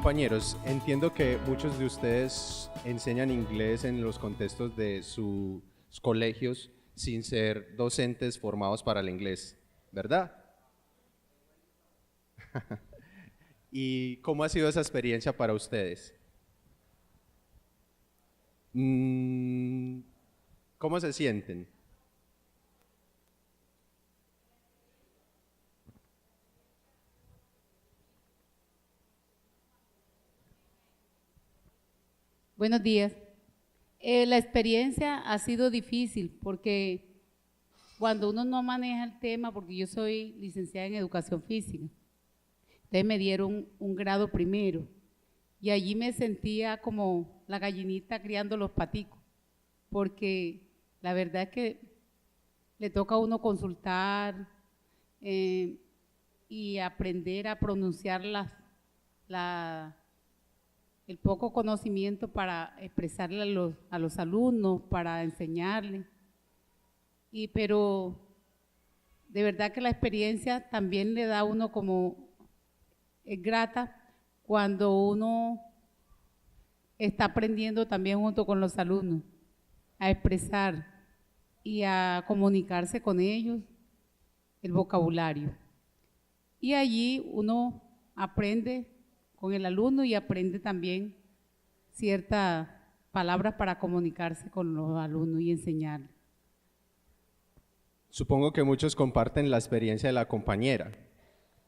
Compañeros, entiendo que muchos de ustedes enseñan inglés en los contextos de sus colegios sin ser docentes formados para el inglés, ¿verdad? ¿Y cómo ha sido esa experiencia para ustedes? ¿Cómo se sienten? Buenos días. La experiencia ha sido difícil porque cuando uno no maneja el tema, porque yo soy licenciada en educación física, entonces me dieron un grado primero y allí me sentía como la gallinita criando los paticos, porque la verdad es que le toca a uno consultar y aprender a pronunciar el poco conocimiento para expresarle a los alumnos, para enseñarles. Pero de verdad que la experiencia también le da a uno como es grata cuando uno está aprendiendo también junto con los alumnos a expresar y a comunicarse con ellos el vocabulario. Y allí uno aprende con el alumno y aprende también ciertas palabras para comunicarse con los alumnos y enseñarles. Supongo que muchos comparten la experiencia de la compañera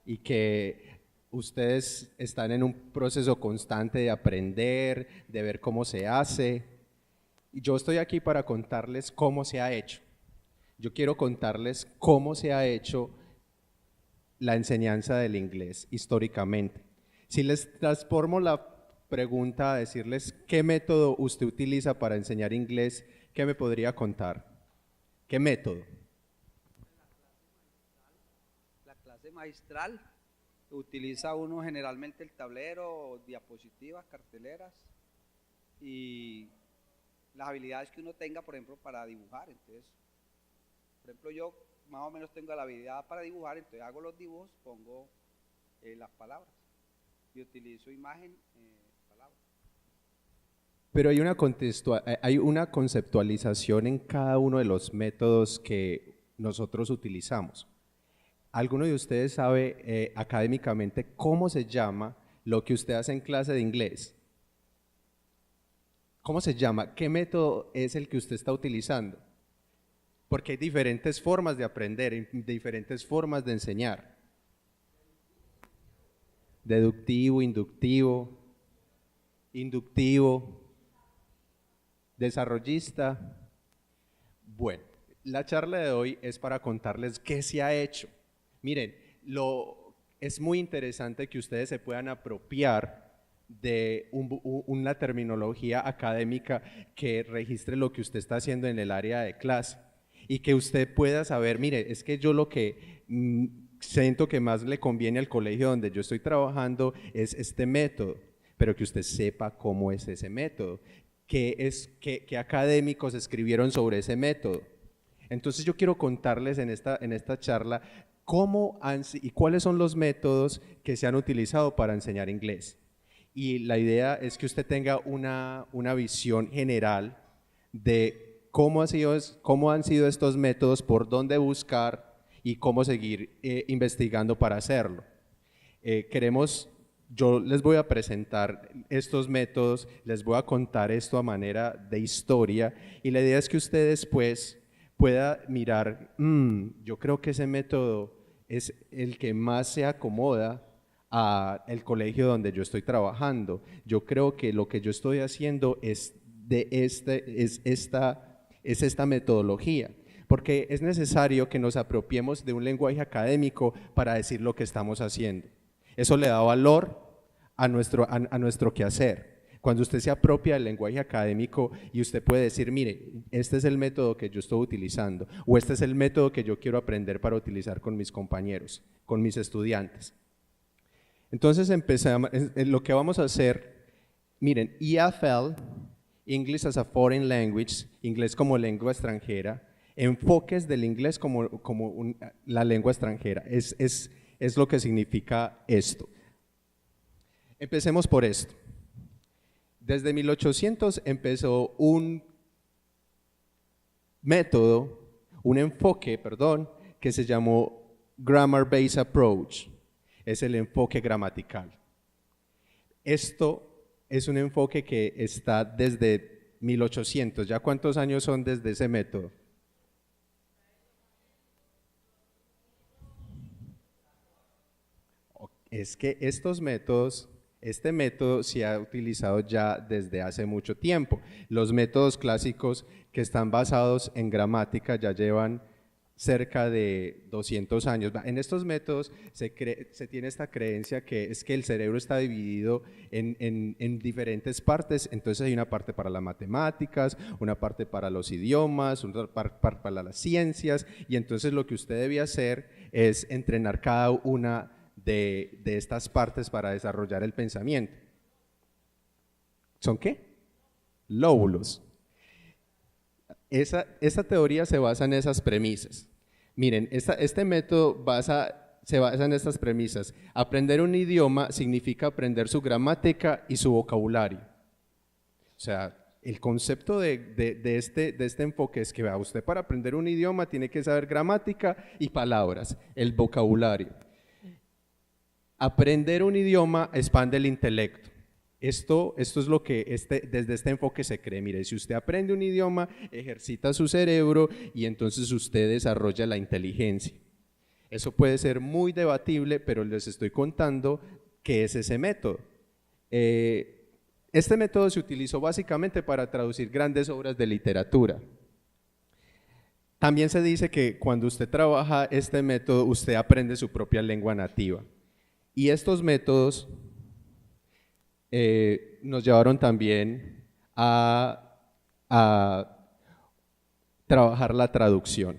y que ustedes están en un proceso constante de aprender, de ver cómo se hace. Y yo estoy aquí para contarles cómo se ha hecho. Yo quiero contarles cómo se ha hecho la enseñanza del inglés históricamente. Si les transformo la pregunta a decirles qué método usted utiliza para enseñar inglés, ¿qué me podría contar? ¿Qué método? La clase magistral, utiliza uno generalmente el tablero, diapositivas, carteleras y las habilidades que uno tenga, por ejemplo, para dibujar. Entonces, por ejemplo, yo más o menos tengo la habilidad para dibujar, entonces hago los dibujos, pongo las palabras y utilizo imagen, palabras. Pero hay una conceptualización en cada uno de los métodos que nosotros utilizamos. ¿Alguno de ustedes sabe académicamente cómo se llama lo que usted hace en clase de inglés? ¿Cómo se llama? ¿Qué método es el que usted está utilizando? Porque hay diferentes formas de aprender, diferentes formas de enseñar. Deductivo, inductivo, desarrollista. Bueno, la charla de hoy es para contarles qué se ha hecho. Miren, es muy interesante que ustedes se puedan apropiar de una terminología académica que registre lo que usted está haciendo en el área de clase y que usted pueda saber, mire, es que yo lo que siento que más le conviene al colegio donde yo estoy trabajando es este método, pero que usted sepa cómo es ese método, qué académicos escribieron sobre ese método. Entonces yo quiero contarles en esta charla cómo y cuáles son los métodos que se han utilizado para enseñar inglés. Y la idea es que usted tenga una visión general de cómo han sido estos métodos, por dónde buscar y cómo seguir investigando para hacerlo. Yo les voy a presentar estos métodos, les voy a contar esto a manera de historia y la idea es que usted después pueda mirar, yo creo que ese método es el que más se acomoda al colegio donde yo estoy trabajando. Yo creo que lo que yo estoy haciendo es esta metodología, porque es necesario que nos apropiemos de un lenguaje académico para decir lo que estamos haciendo. Eso le da valor a nuestro quehacer. Cuando usted se apropia del lenguaje académico y usted puede decir, mire, este es el método que yo estoy utilizando o este es el método que yo quiero aprender para utilizar con mis compañeros, con mis estudiantes. Entonces empezamos, lo que vamos a hacer, miren, EFL, English as a Foreign Language, inglés como lengua extranjera, enfoques del inglés como la lengua extranjera, es lo que significa esto. Empecemos por esto. Desde 1800 empezó un método, un enfoque, perdón, que se llamó Grammar Based Approach. Es el enfoque gramatical. Esto es un enfoque que está desde 1800. ¿Ya cuántos años son desde ese método? Es que este método se ha utilizado ya desde hace mucho tiempo. Los métodos clásicos que están basados en gramática ya llevan cerca de 200 años. En estos métodos se tiene esta creencia que es que el cerebro está dividido en diferentes partes, entonces hay una parte para las matemáticas, una parte para los idiomas, una parte para las ciencias, y entonces lo que usted debe hacer es entrenar cada una de estas partes para desarrollar el pensamiento. ¿Son qué? Lóbulos. Esa teoría se basa en esas premisas. Miren, este método se basa en estas premisas. Aprender un idioma significa aprender su gramática y su vocabulario. O sea, el concepto de este enfoque es que usted para aprender un idioma tiene que saber gramática y palabras, el vocabulario. Aprender un idioma expande el intelecto. Esto es lo que desde este enfoque se cree. Mire, si usted aprende un idioma, ejercita su cerebro y entonces usted desarrolla la inteligencia. Eso puede ser muy debatible, pero les estoy contando qué es ese método. Este método se utilizó básicamente para traducir grandes obras de literatura. También se dice que cuando usted trabaja este método, usted aprende su propia lengua nativa. Y estos métodos nos llevaron también a trabajar la traducción.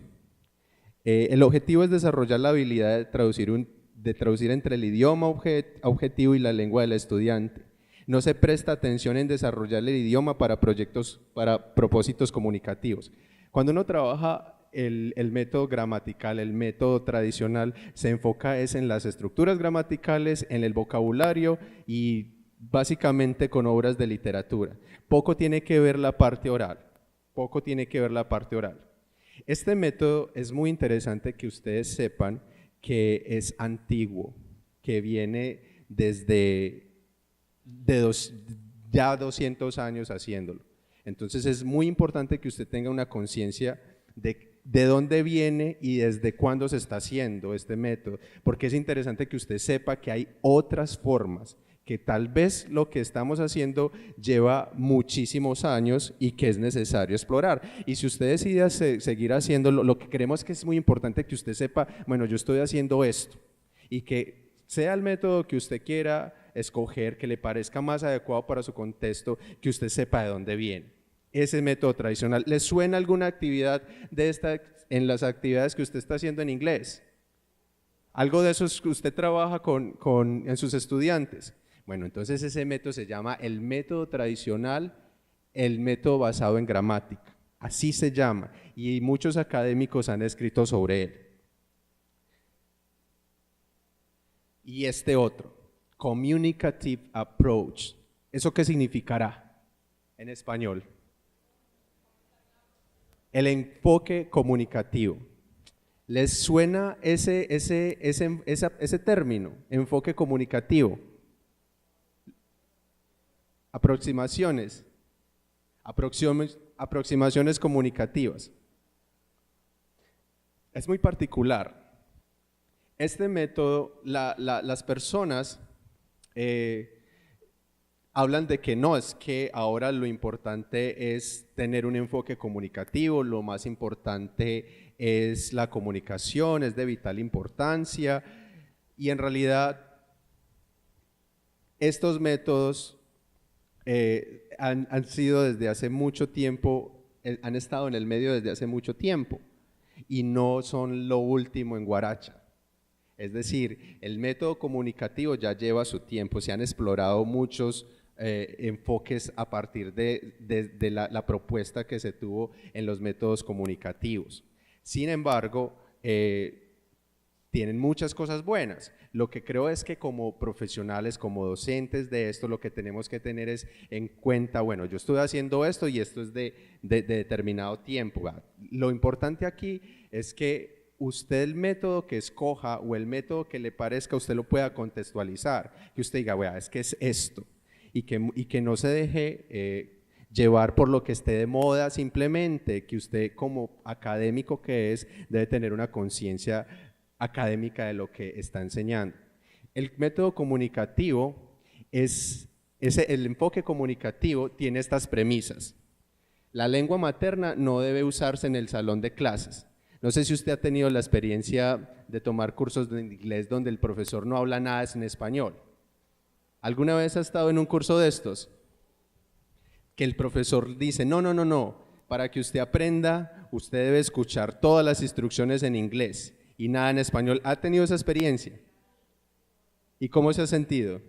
El objetivo es desarrollar la habilidad de traducir entre el idioma objetivo y la lengua del estudiante. No se presta atención en desarrollar el idioma para propósitos comunicativos. Cuando uno trabaja el método gramatical, el método tradicional, se enfoca en las estructuras gramaticales, en el vocabulario y básicamente con obras de literatura. Poco tiene que ver la parte oral, Este método es muy interesante que ustedes sepan que es antiguo, que viene desde ya 200 años haciéndolo. Entonces es muy importante que usted tenga una conciencia de dónde viene y desde cuándo se está haciendo este método, porque es interesante que usted sepa que hay otras formas, que tal vez lo que estamos haciendo lleva muchísimos años y que es necesario explorar. Y si usted decide seguir haciéndolo, lo que queremos es que es muy importante que usted sepa, bueno, yo estoy haciendo esto, y que sea el método que usted quiera escoger, que le parezca más adecuado para su contexto, que usted sepa de dónde viene. Ese método tradicional. ¿Le suena alguna actividad en las actividades que usted está haciendo en inglés? ¿Algo de eso que usted trabaja en sus estudiantes? Bueno, entonces ese método se llama el método tradicional, el método basado en gramática. Así se llama, y muchos académicos han escrito sobre él. Y este otro, Communicative Approach. ¿Eso qué significará en español? El enfoque comunicativo. ¿Les suena ese término, enfoque comunicativo? Aproximaciones comunicativas. Es muy particular. Este método, las personas hablan de que no, es que ahora lo importante es tener un enfoque comunicativo, lo más importante es la comunicación, es de vital importancia, y en realidad estos métodos han sido desde hace mucho tiempo, han estado en el medio desde hace mucho tiempo y no son lo último en Guaracha. Es decir, el método comunicativo ya lleva su tiempo, se han explorado muchos enfoques a partir de la propuesta que se tuvo en los métodos comunicativos. Sin embargo, tienen muchas cosas buenas. Lo que creo es que como profesionales, como docentes de esto, lo que tenemos que tener es en cuenta, bueno, yo estoy haciendo esto y esto es de determinado tiempo. Lo importante aquí es que usted el método que escoja o el método que le parezca, usted lo pueda contextualizar, que usted diga, vea, es que es esto, y que no se deje llevar por lo que esté de moda, simplemente que usted como académico que es, debe tener una conciencia académica de lo que está enseñando. El método comunicativo el enfoque comunicativo tiene estas premisas. La lengua materna no debe usarse en el salón de clases. No sé si usted ha tenido la experiencia de tomar cursos de inglés donde el profesor no habla nada en español. ¿Alguna vez ha estado en un curso de estos? Que el profesor dice, no, para que usted aprenda, usted debe escuchar todas las instrucciones en inglés y nada en español. ¿Ha tenido esa experiencia? ¿Y cómo se ha sentido?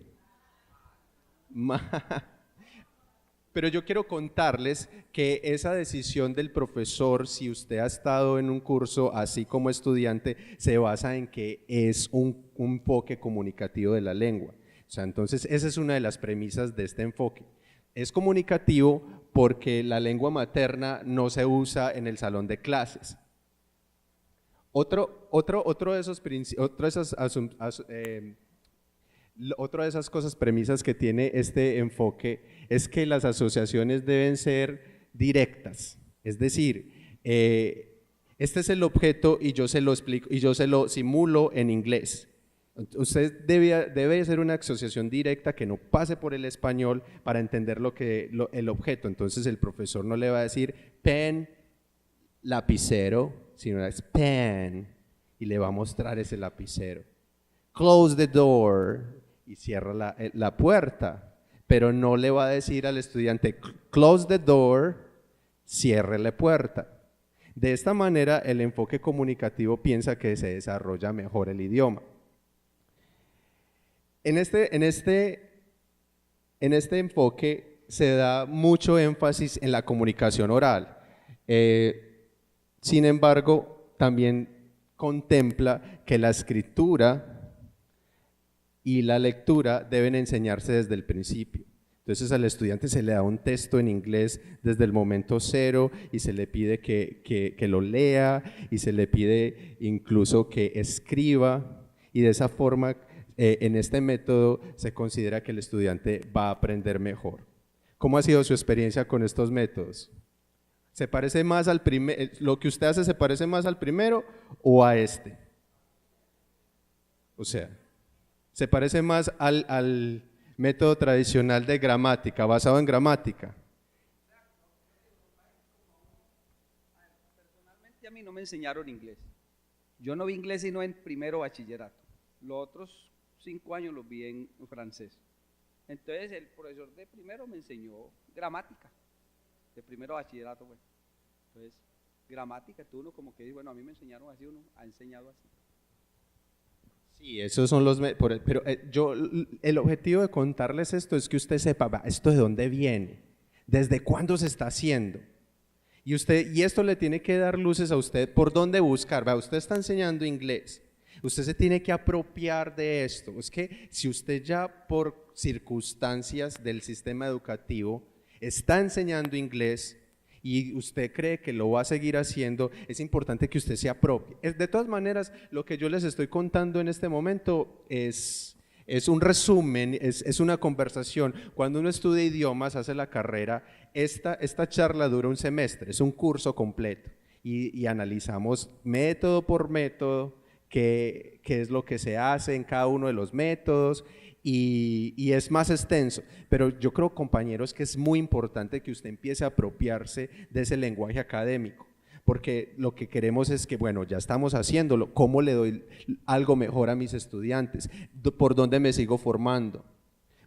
Pero yo quiero contarles que esa decisión del profesor, si usted ha estado en un curso así como estudiante, se basa en que es un enfoque comunicativo de la lengua. O sea, entonces esa es una de las premisas de este enfoque. Es comunicativo porque la lengua materna no se usa en el salón de clases. Otra de esas cosas, premisas que tiene este enfoque es que las asociaciones deben ser directas, es decir, este es el objeto y yo se lo explico y yo se lo simulo en inglés. Usted debe ser una asociación directa que no pase por el español para entender el objeto. Entonces el profesor no le va a decir pen, lapicero, sino es pen y le va a mostrar ese lapicero. Close the door y cierra la puerta, pero no le va a decir al estudiante close the door, cierre la puerta. De esta manera el enfoque comunicativo piensa que se desarrolla mejor el idioma. En este enfoque se da mucho énfasis en la comunicación oral. Sin embargo, también contempla que la escritura y la lectura deben enseñarse desde el principio. Entonces al estudiante se le da un texto en inglés desde el momento cero y se le pide que lo lea y se le pide incluso que escriba, y de esa forma en este método se considera que el estudiante va a aprender mejor. ¿Cómo ha sido su experiencia con estos métodos? ¿Se parece más al lo que usted hace se parece más al primero o a este? O sea, ¿se parece más al método tradicional de gramática, basado en gramática? Personalmente a mí no me enseñaron inglés. Yo no vi inglés sino en primero bachillerato. Los otros 5 años los vi en francés. Entonces el profesor de primero me enseñó gramática, de primero bachillerato, bueno. Entonces, gramática, tú uno como que dice, bueno, a mí me enseñaron así, uno ha enseñado así. Sí, esos son los, pero el objetivo de contarles esto es que usted sepa, esto de dónde viene, desde cuándo se está haciendo. Y esto le tiene que dar luces a usted por dónde buscar. Usted está enseñando inglés, usted se tiene que apropiar de esto. Es que si usted ya por circunstancias del sistema educativo está enseñando inglés y usted cree que lo va a seguir haciendo, es importante que usted se apropie. De todas maneras, lo que yo les estoy contando en este momento es un resumen, es una conversación. Cuando uno estudia idiomas, hace la carrera, esta charla dura un semestre, es un curso completo y analizamos método por método qué es lo que se hace en cada uno de los métodos y es más extenso, pero yo creo, compañeros, que es muy importante que usted empiece a apropiarse de ese lenguaje académico, porque lo que queremos es que, bueno, ya estamos haciéndolo, ¿cómo le doy algo mejor a mis estudiantes? ¿Por dónde me sigo formando?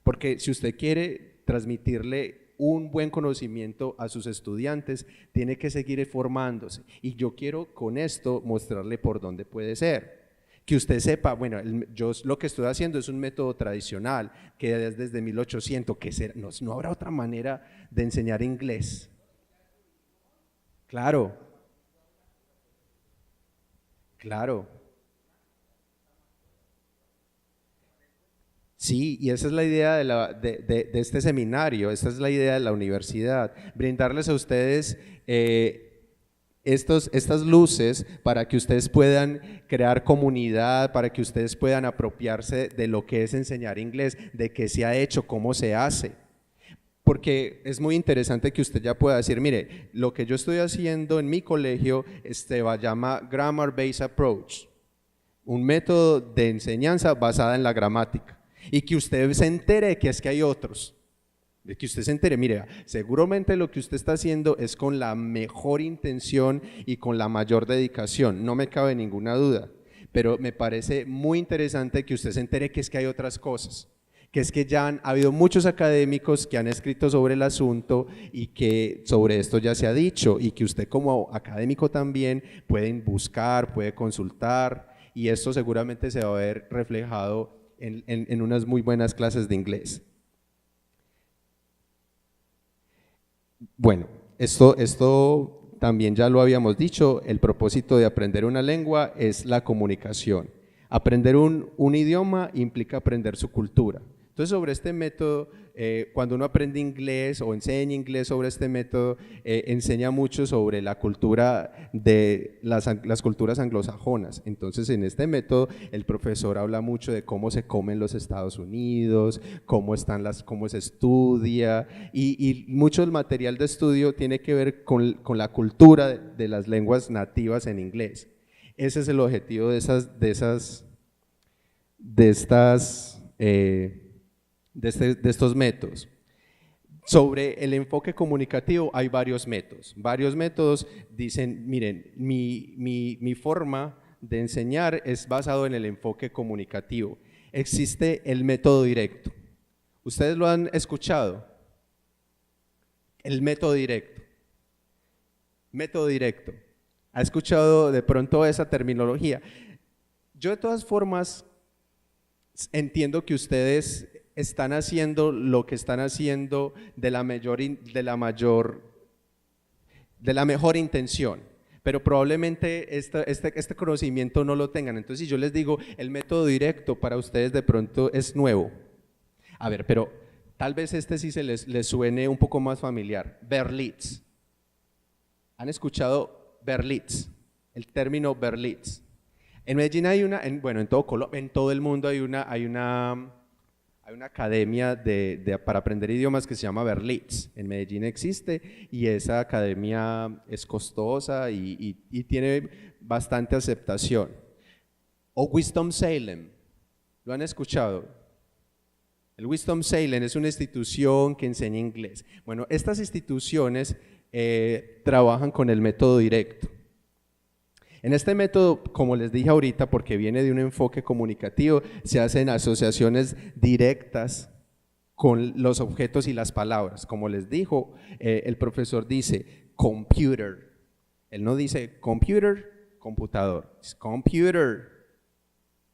Porque si usted quiere transmitirle un buen conocimiento a sus estudiantes, tiene que seguir formándose, y yo quiero con esto mostrarle por dónde puede ser. Que usted sepa, bueno, yo lo que estoy haciendo es un método tradicional, que es desde 1800, que no habrá otra manera de enseñar inglés. Claro, Sí, y esa es la idea de este seminario, esta es la idea de la universidad, brindarles a ustedes estas luces para que ustedes puedan crear comunidad, para que ustedes puedan apropiarse de lo que es enseñar inglés, de qué se ha hecho, cómo se hace. Porque es muy interesante que usted ya pueda decir, mire, lo que yo estoy haciendo en mi colegio se llama Grammar Based Approach, un método de enseñanza basada en la gramática. Y que usted se entere que es que hay otros, de que usted se entere, mire, seguramente lo que usted está haciendo es con la mejor intención y con la mayor dedicación, no me cabe ninguna duda, pero me parece muy interesante que usted se entere que es que hay otras cosas, que es que ya ha habido muchos académicos que han escrito sobre el asunto y que sobre esto ya se ha dicho y que usted como académico también pueden buscar, puede consultar y esto seguramente se va a ver reflejado en unas muy buenas clases de inglés. Bueno, esto también ya lo habíamos dicho, el propósito de aprender una lengua es la comunicación. Aprender un idioma implica aprender su cultura. Entonces, sobre este método, cuando uno aprende inglés o enseña inglés sobre este método, enseña mucho sobre la cultura de las culturas anglosajonas. Entonces, en este método, el profesor habla mucho de cómo se come en los Estados Unidos, cómo se estudia, y mucho del material de estudio tiene que ver con la cultura de las lenguas nativas en inglés. Ese es el objetivo de estos métodos. Sobre el enfoque comunicativo hay varios métodos. Varios métodos dicen, miren, mi forma de enseñar es basado en el enfoque comunicativo. Existe el método directo. ¿Ustedes lo han escuchado? El método directo. Método directo. ¿Ha escuchado de pronto esa terminología? Yo de todas formas entiendo que ustedes están haciendo lo que están haciendo de la mejor intención, pero probablemente este conocimiento no lo tengan. Entonces, si yo les digo el método directo para ustedes de pronto es nuevo. A ver, pero tal vez sí les suene un poco más familiar. Berlitz. ¿Han escuchado Berlitz? El término Berlitz. En Medellín hay en todo el mundo hay una academia para aprender idiomas que se llama Berlitz. En Medellín existe y esa academia es costosa y tiene bastante aceptación. O Winston-Salem, ¿lo han escuchado? El Winston-Salem es una institución que enseña inglés. Bueno, estas instituciones trabajan con el método directo. En este método, como les dije ahorita, porque viene de un enfoque comunicativo, se hacen asociaciones directas con los objetos y las palabras. Como les dijo, el profesor dice computer. Él no dice computer, computador, es computer.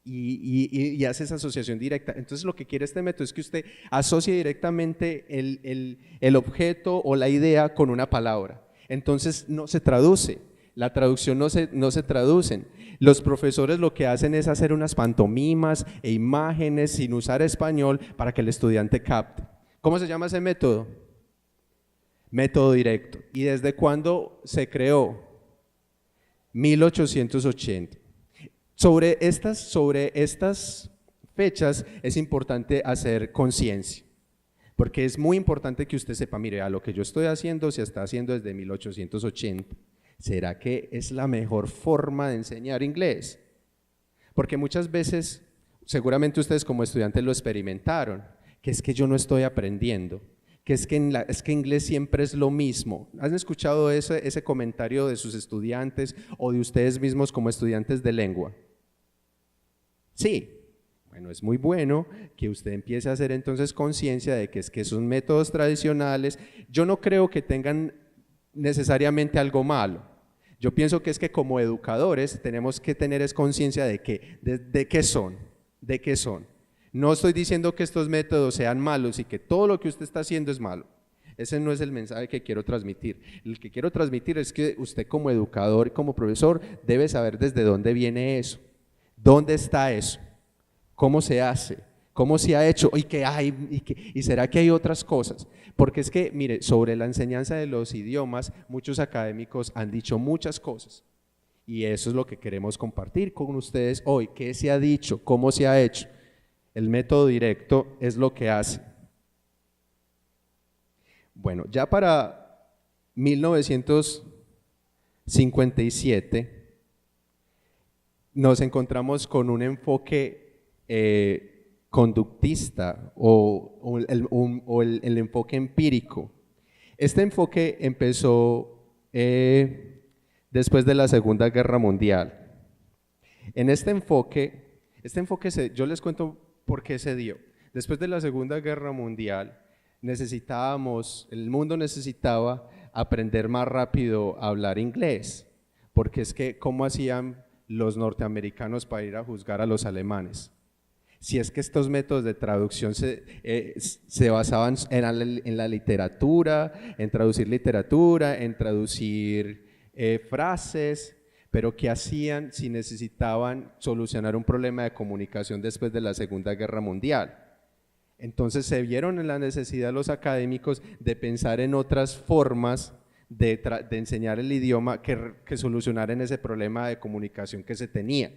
Y hace esa asociación directa. Entonces lo que quiere este método es que usted asocie directamente el objeto o la idea con una palabra. Entonces no se traduce. La traducción no se traducen. Los profesores lo que hacen es hacer unas pantomimas e imágenes sin usar español para que el estudiante capte. ¿Cómo se llama ese método? Método directo. ¿Y desde cuándo se creó? 1880. Sobre estas fechas es importante hacer conciencia, porque es muy importante que usted sepa, mire, a lo que yo estoy haciendo se está haciendo desde 1880. ¿Será que es la mejor forma de enseñar inglés? Porque muchas veces, seguramente ustedes como estudiantes lo experimentaron, que es que yo no estoy aprendiendo, que es que inglés siempre es lo mismo. ¿Han escuchado ese comentario de sus estudiantes o de ustedes mismos como estudiantes de lengua? Sí. Bueno, es muy bueno que usted empiece a hacer entonces conciencia de que es que esos métodos tradicionales, yo no creo que tengan necesariamente algo malo. Yo pienso que es que como educadores tenemos que tener conciencia de qué son. No estoy diciendo que estos métodos sean malos y que todo lo que usted está haciendo es malo. Ese no es el mensaje que quiero transmitir. El que quiero transmitir es que usted como educador y como profesor debe saber desde dónde viene eso, dónde está eso, cómo se hace, ¿Cómo se ha hecho? ¿Y qué hay? ¿Y será que hay otras cosas? Porque es que, mire, sobre la enseñanza de los idiomas, muchos académicos han dicho muchas cosas. Y eso es lo que queremos compartir con ustedes hoy. ¿Qué se ha dicho? ¿Cómo se ha hecho? El método directo es lo que hace. Bueno, ya para 1957 nos encontramos con un enfoque conductista o el enfoque empírico. Este enfoque empezó después de la Segunda Guerra Mundial. En este enfoque yo les cuento por qué se dio. Después de la Segunda Guerra Mundial el mundo necesitaba aprender más rápido a hablar inglés, porque es que ¿cómo hacían los norteamericanos para ir a juzgar a los alemanes? Si es que estos métodos de traducción se basaban en la literatura, en traducir literatura, en traducir frases, pero ¿qué hacían si necesitaban solucionar un problema de comunicación después de la Segunda Guerra Mundial? Entonces se vieron en la necesidad los académicos de pensar en otras formas de enseñar el idioma que solucionaran ese problema de comunicación que se tenía.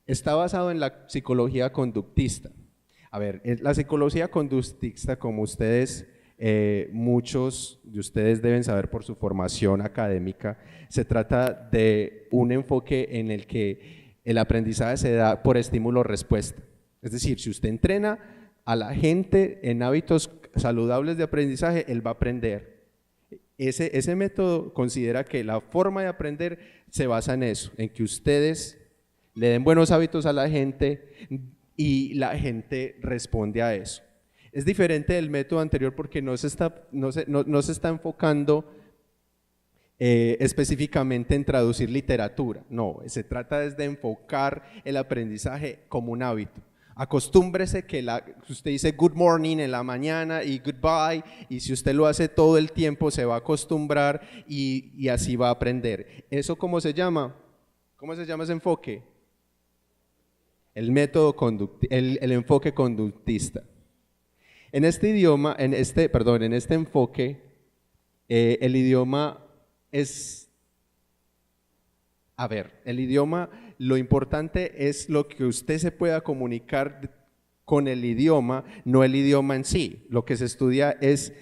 Está basado en la psicología conductista. A ver, la psicología conductista, como muchos de ustedes deben saber por su formación académica, se trata de un enfoque en el que el aprendizaje se da por estímulo-respuesta. Es decir, si usted entrena a la gente en hábitos saludables de aprendizaje, él va a aprender. Ese método considera que la forma de aprender se basa en eso, en que ustedes le den buenos hábitos a la gente y la gente responde a eso. Es diferente del método anterior porque no se está enfocando específicamente en traducir literatura, no, se trata de enfocar el aprendizaje como un hábito. Acostúmbrese que usted dice good morning en la mañana y goodbye, y si usted lo hace todo el tiempo se va a acostumbrar y así va a aprender. ¿Eso cómo se llama? ¿Cómo se llama ese enfoque? El método el enfoque conductista. En este enfoque, el idioma lo importante es lo que usted se pueda comunicar con el idioma, no el idioma en sí. Lo que se estudia es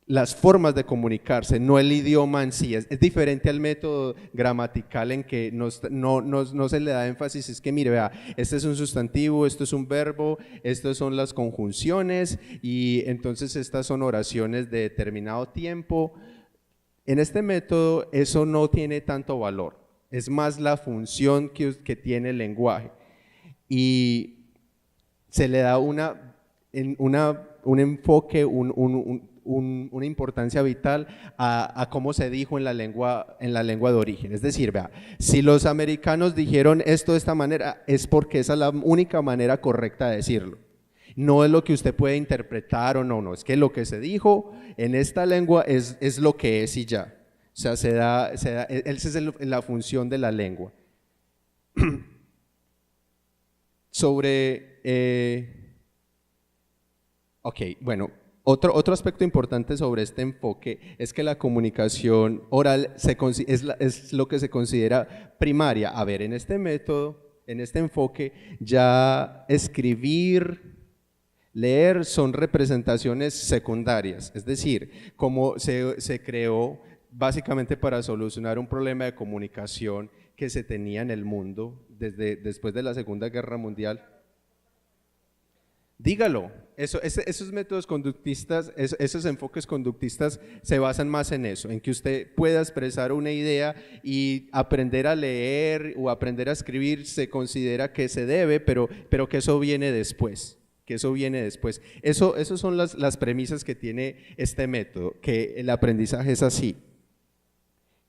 las formas de comunicarse, no el idioma en sí. Es diferente al método gramatical en que no se le da énfasis, es que mire, vea, este es un sustantivo, esto es un verbo, estas son las conjunciones y entonces estas son oraciones de determinado tiempo. En este método eso no tiene tanto valor, es más la función que tiene el lenguaje y se le da un enfoque, una importancia vital a cómo se dijo en la lengua de origen. Es decir, vea, si los americanos dijeron esto de esta manera, es porque esa es la única manera correcta de decirlo. No es lo que usted puede interpretar o no, es que lo que se dijo en esta lengua es lo que es y ya. O sea, esa es la función de la lengua. Bueno, otro aspecto importante sobre este enfoque es que la comunicación oral es lo que se considera primaria. A ver, en este método, en este enfoque, ya escribir, leer son representaciones secundarias, es decir, como se creó básicamente para solucionar un problema de comunicación que se tenía en el mundo después de la Segunda Guerra Mundial. Dígalo, esos métodos conductistas, esos enfoques conductistas se basan más en eso, en que usted pueda expresar una idea y aprender a leer o aprender a escribir se considera que se debe, pero que eso viene después. Esas son las premisas que tiene este método, que el aprendizaje es así.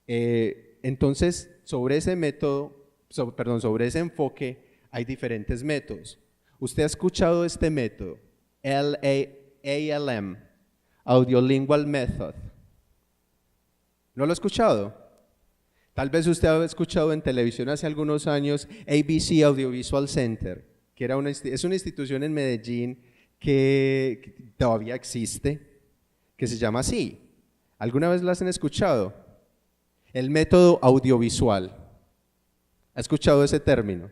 Entonces, sobre ese enfoque hay diferentes métodos. ¿Usted ha escuchado este método? ALM, Audiolingual Method. ¿No lo ha escuchado? Tal vez usted ha escuchado en televisión hace algunos años ABC Audiovisual Center. que era es una institución en Medellín que todavía existe, que se llama así. ¿Alguna vez las han escuchado? El método audiovisual. ¿Ha escuchado ese término?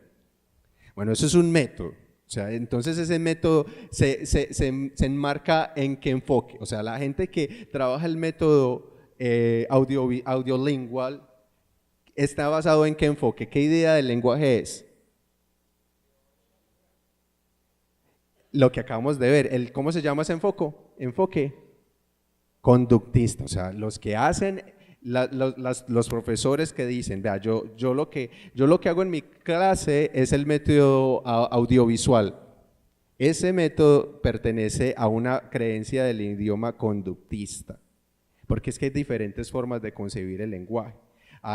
Bueno, eso es un método. O sea, entonces ese método se enmarca en qué enfoque. O sea, la gente que trabaja el método audiolingual está basado en qué enfoque, qué idea del lenguaje es. Lo que acabamos de ver, ¿cómo se llama ese enfoque? Conductista. O sea, los que hacen, los profesores que dicen, vea, yo lo que hago en mi clase es el método audiovisual. Ese método pertenece a una creencia del idioma conductista, porque es que hay diferentes formas de concebir el lenguaje,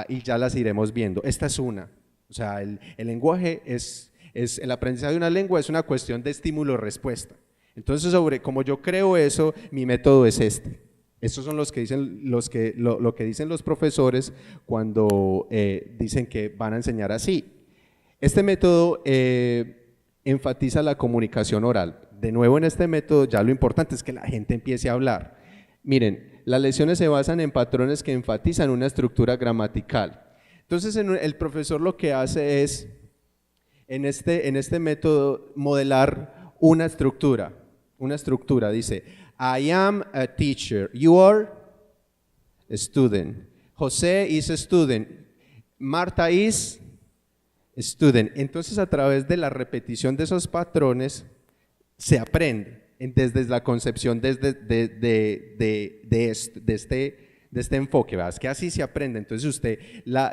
y ya las iremos viendo. Esta es una. O sea, el lenguaje el aprendizaje de una lengua es una cuestión de estímulo-respuesta. Entonces, como yo creo eso, mi método es este. Estos son los que dicen lo que dicen los profesores cuando dicen que van a enseñar así. Este método enfatiza la comunicación oral. De nuevo, en este método ya lo importante es que la gente empiece a hablar. Miren, las lecciones se basan en patrones que enfatizan una estructura gramatical. Entonces, el profesor lo que hace es, en este método, modelar una estructura. Dice, I am a teacher, you are a student. José is a student, Marta is a student. Entonces, a través de la repetición de esos patrones se aprende desde la concepción de este enfoque, ¿verdad? Es que así se aprende. Entonces usted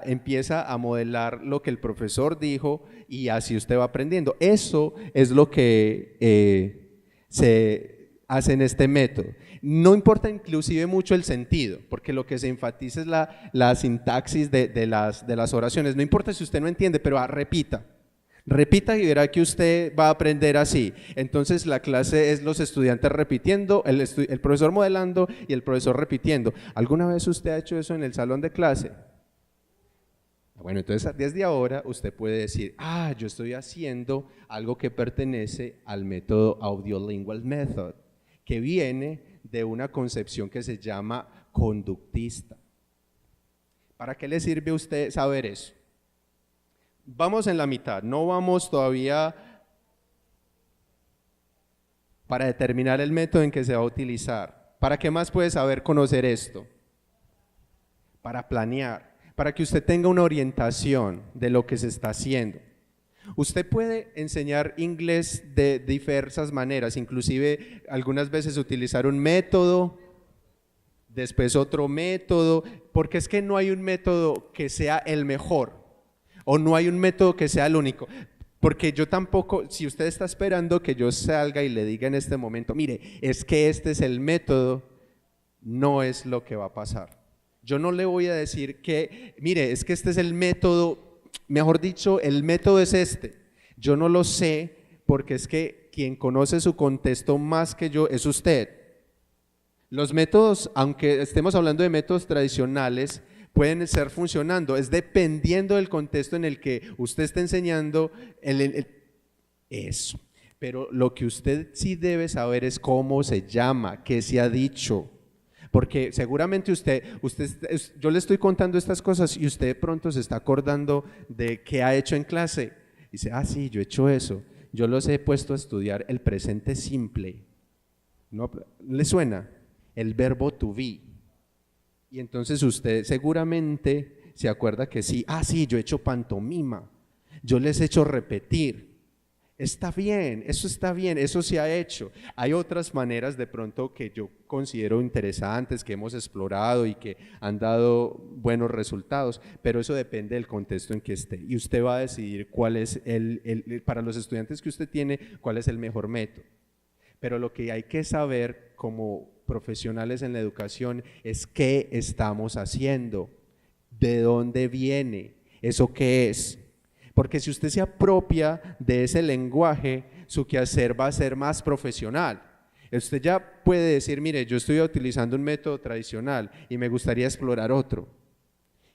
empieza a modelar lo que el profesor dijo y así usted va aprendiendo. Eso es lo que se hace en este método. No importa inclusive mucho el sentido, porque lo que se enfatiza es la sintaxis de las oraciones. No importa si usted no entiende, pero repita y verá que usted va a aprender así. Entonces la clase es los estudiantes repitiendo, el profesor modelando y el profesor repitiendo. ¿Alguna vez usted ha hecho eso en el salón de clase? Bueno, entonces desde ahora usted puede decir, yo estoy haciendo algo que pertenece al método Audiolingual Method, que viene de una concepción que se llama conductista. ¿Para qué le sirve a usted saber eso? Vamos en la mitad, no vamos todavía para determinar el método en que se va a utilizar. ¿Para qué más puede saber conocer esto? Para planear, para que usted tenga una orientación de lo que se está haciendo. Usted puede enseñar inglés de diversas maneras, inclusive algunas veces utilizar un método, después otro método, porque es que no hay un método que sea el mejor. O no hay un método que sea el único, porque yo tampoco, si usted está esperando que yo salga y le diga en este momento, mire, es que este es el método, no es lo que va a pasar. Yo no le voy a decir que, mire, es que este es el método, mejor dicho, el método es este. Yo no lo sé, porque es que quien conoce su contexto más que yo es usted. Los métodos, aunque estemos hablando de métodos tradicionales, pueden ser funcionando, es dependiendo del contexto en el que usted está enseñando eso. Pero lo que usted sí debe saber es cómo se llama, qué se ha dicho, porque seguramente yo le estoy contando estas cosas y usted de pronto se está acordando de qué ha hecho en clase. Dice, sí, yo he hecho eso, yo los he puesto a estudiar el presente simple. ¿No? ¿Le suena? El verbo to be. Y entonces usted seguramente se acuerda que sí, yo he hecho pantomima, yo les he hecho repetir. Está bien, eso se ha hecho. Hay otras maneras de pronto que yo considero interesantes, que hemos explorado y que han dado buenos resultados, pero eso depende del contexto en que esté. Y usted va a decidir cuál es para los estudiantes que usted tiene, cuál es el mejor método. Pero lo que hay que saber como profesionales en la educación es qué estamos haciendo, de dónde viene, eso qué es. Porque si usted se apropia de ese lenguaje, su quehacer va a ser más profesional. Usted ya puede decir, mire, yo estoy utilizando un método tradicional y me gustaría explorar otro.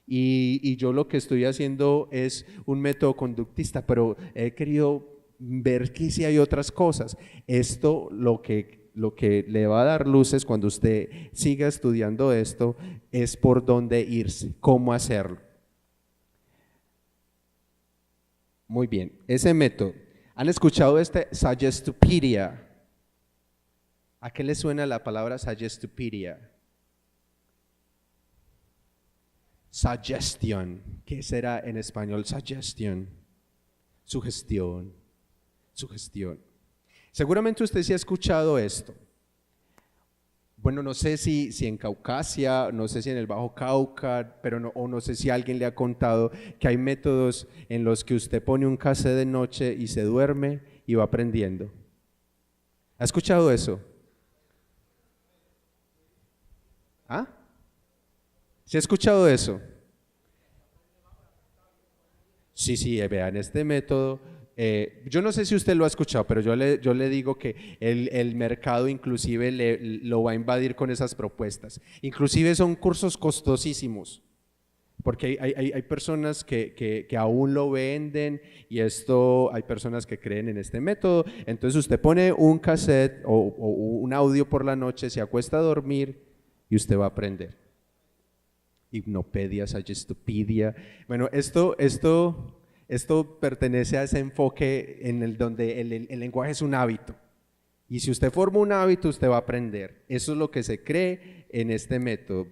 Y yo lo que estoy haciendo es un método conductista, pero he querido ver que si hay otras cosas. Esto lo que le va a dar luces cuando usted siga estudiando esto es por dónde irse, cómo hacerlo. Muy bien, ese método. ¿Han escuchado este Suggestopedia? ¿A qué le suena la palabra Suggestopedia? Suggestion. ¿Qué será en español suggestion? Sugestión. Sugestión. Seguramente usted sí ha escuchado esto. Bueno, no sé si en Caucasia, no sé si en el Bajo Cauca, pero no sé si alguien le ha contado que hay métodos en los que usted pone un cassette de noche y se duerme y va aprendiendo. ¿Ha escuchado eso? ¿Ah? ¿Sí ha escuchado eso? Sí, vean, este método, yo no sé si usted lo ha escuchado, pero yo le digo que el mercado inclusive lo va a invadir con esas propuestas. Inclusive son cursos costosísimos, porque hay personas que aún lo venden y hay personas que creen en este método. Entonces usted pone un cassette o un audio por la noche, se acuesta a dormir y usted va a aprender. Hipnopedia, Suggestopedia. Bueno, esto pertenece a ese enfoque en el donde el lenguaje es un hábito. Y si usted forma un hábito, usted va a aprender. Eso es lo que se cree en este método.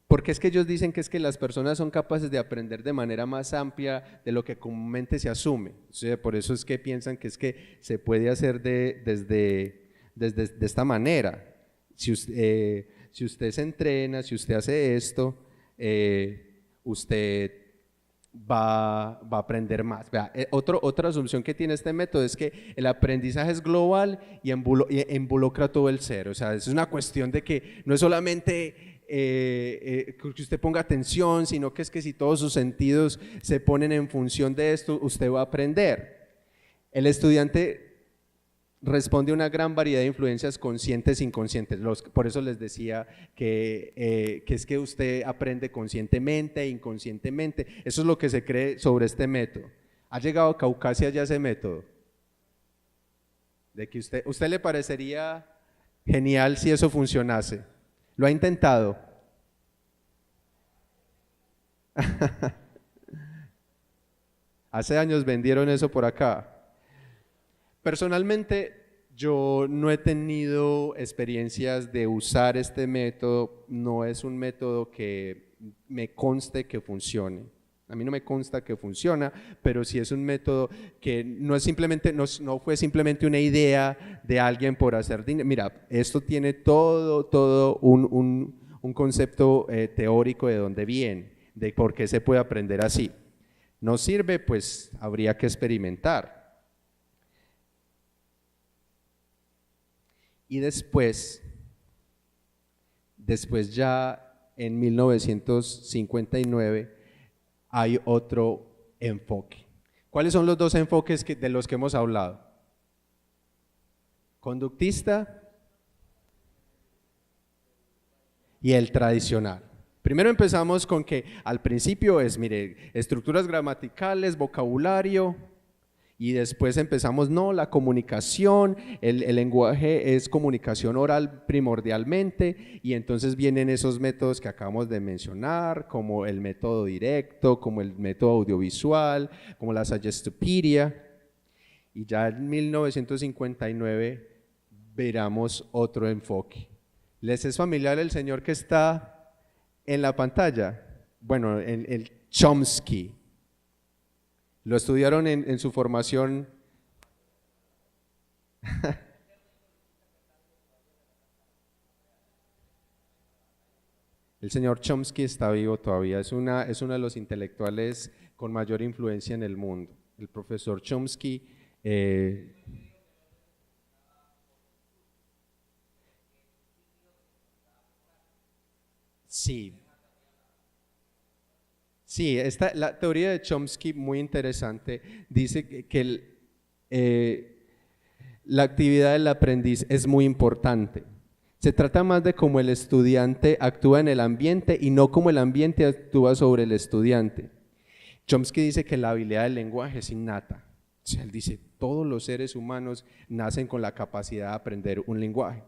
Porque es que ellos dicen que es que las personas son capaces de aprender de manera más amplia de lo que comúnmente se asume. O sea, por eso es que piensan que es que se puede hacer de esta manera. Si usted se entrena, si usted hace esto, usted va a aprender más. Vea, otra asunción que tiene este método es que el aprendizaje es global y involucra todo el ser. O sea, es una cuestión de que no es solamente que usted ponga atención, sino que es que si todos sus sentidos se ponen en función de esto, usted va a aprender. El estudiante responde a una gran variedad de influencias conscientes e inconscientes. Por eso les decía que es que usted aprende conscientemente e inconscientemente. Eso es lo que se cree sobre este método. ¿Ha llegado a Caucasia ya ese método? De que usted le parecería genial si eso funcionase. ¿Lo ha intentado? Hace años vendieron eso por acá. Personalmente, yo no he tenido experiencias de usar este método, no es un método que me conste que funcione. A mí no me consta que funciona, pero sí es un método que no fue simplemente una idea de alguien por hacer dinero. Mira, esto tiene todo un concepto teórico de dónde viene, de por qué se puede aprender así. ¿No sirve? Pues habría que experimentar. Y después ya en 1959 hay otro enfoque. ¿Cuáles son los dos enfoques de los que hemos hablado? Conductista y el tradicional. Primero empezamos con que al principio mire, estructuras gramaticales, vocabulario. Y después empezamos, la comunicación, el lenguaje es comunicación oral primordialmente, y entonces vienen esos métodos que acabamos de mencionar, como el método directo, como el método audiovisual, como la Suggestopedia. Y ya en 1959 veramos otro enfoque. ¿Les es familiar el señor que está en la pantalla? Bueno, el Chomsky. Lo estudiaron en su formación. El señor Chomsky está vivo todavía, es uno de los intelectuales con mayor influencia en el mundo. El profesor Chomsky. Sí. Sí, la teoría de Chomsky, muy interesante, dice que la actividad del aprendiz es muy importante. Se trata más de cómo el estudiante actúa en el ambiente y no cómo el ambiente actúa sobre el estudiante. Chomsky dice que la habilidad del lenguaje es innata. O sea, él dice, todos los seres humanos nacen con la capacidad de aprender un lenguaje.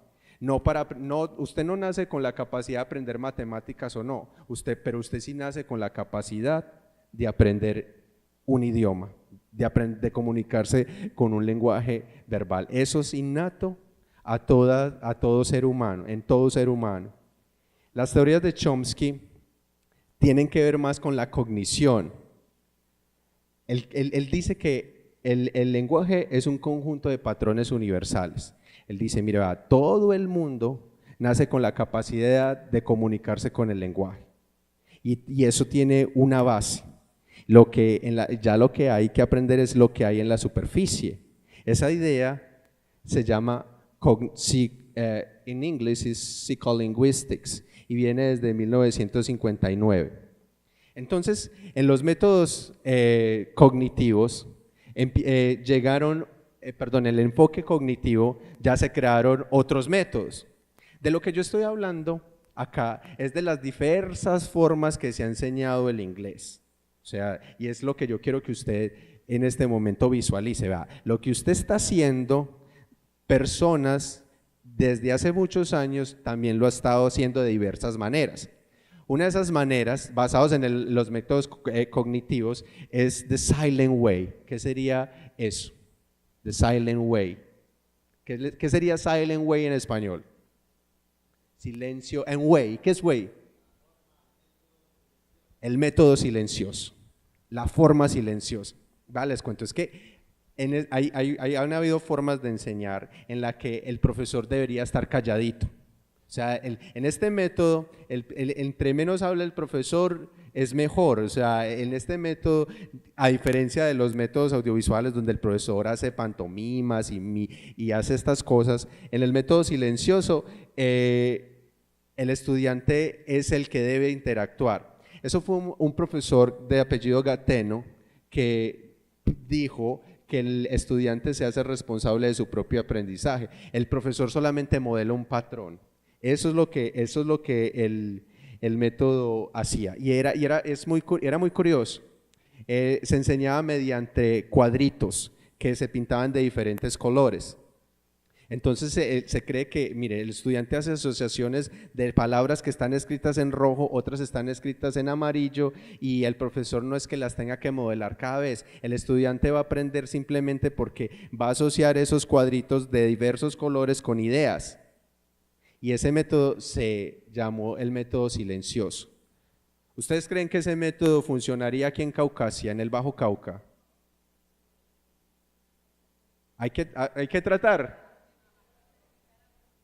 Usted no nace con la capacidad de aprender matemáticas o no, pero usted sí nace con la capacidad de aprender un idioma, de comunicarse con un lenguaje verbal. Eso es innato a todo ser humano, en todo ser humano. Las teorías de Chomsky tienen que ver más con la cognición. Él dice que el lenguaje es un conjunto de patrones universales. Él dice, mira, todo el mundo nace con la capacidad de comunicarse con el lenguaje y eso tiene una base. Ya lo que hay que aprender es lo que hay en la superficie. Esa idea se llama, en inglés es psycholinguistics y viene desde 1959. Entonces, en los métodos cognitivos el enfoque cognitivo, ya se crearon otros métodos. De lo que yo estoy hablando acá es de las diversas formas que se ha enseñado el inglés. O sea, y es lo que yo quiero que usted en este momento visualice. Vea, lo que usted está haciendo, personas desde hace muchos años también lo ha estado haciendo de diversas maneras. Una de esas maneras, basados en los métodos cognitivos, es the silent way. ¿Qué sería eso? The silent way. ¿Qué sería silent way en español? Silencio en way. ¿Qué es way? El método silencioso, la forma silenciosa. Vale, les cuento, es que han habido formas de enseñar en la que el profesor debería estar calladito. O sea, en este método, entre menos habla el profesor, es mejor. O sea, en este método, a diferencia de los métodos audiovisuales donde el profesor hace pantomimas y hace estas cosas, en el método silencioso, el estudiante es el que debe interactuar. Eso fue un profesor de apellido Gateno que dijo que el estudiante se hace responsable de su propio aprendizaje. El profesor solamente modela un patrón. Eso es lo que el método hacía y era muy curioso. Se enseñaba mediante cuadritos que se pintaban de diferentes colores. Entonces se cree que, mire, el estudiante hace asociaciones de palabras que están escritas en rojo, otras están escritas en amarillo y el profesor no es que las tenga que modelar cada vez. El estudiante va a aprender simplemente porque va a asociar esos cuadritos de diversos colores con ideas. Y ese método se llamó el método silencioso. ¿Ustedes creen que ese método funcionaría aquí en Caucasia, en el Bajo Cauca? Hay que tratar.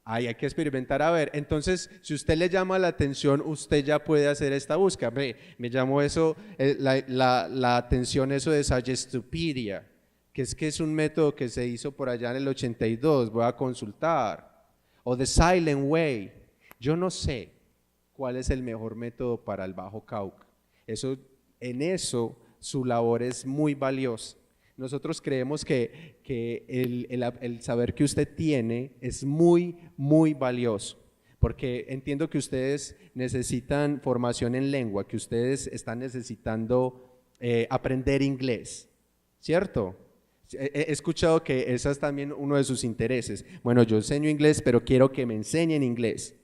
Hay que experimentar a ver. Entonces, si usted le llama la atención, usted ya puede hacer esta búsqueda. Me llamó eso, la atención eso de Suggestopedia, que es un método que se hizo por allá en el 82, voy a consultar. O the silent way. Yo no sé cuál es el mejor método para el Bajo Cauca. En eso su labor es muy valiosa. Nosotros creemos que el saber que usted tiene es muy, muy valioso, porque entiendo que ustedes necesitan formación en lengua, que ustedes están necesitando aprender inglés, ¿cierto? He escuchado que ese es también uno de sus intereses. Bueno, yo enseño inglés, pero quiero que me enseñen inglés.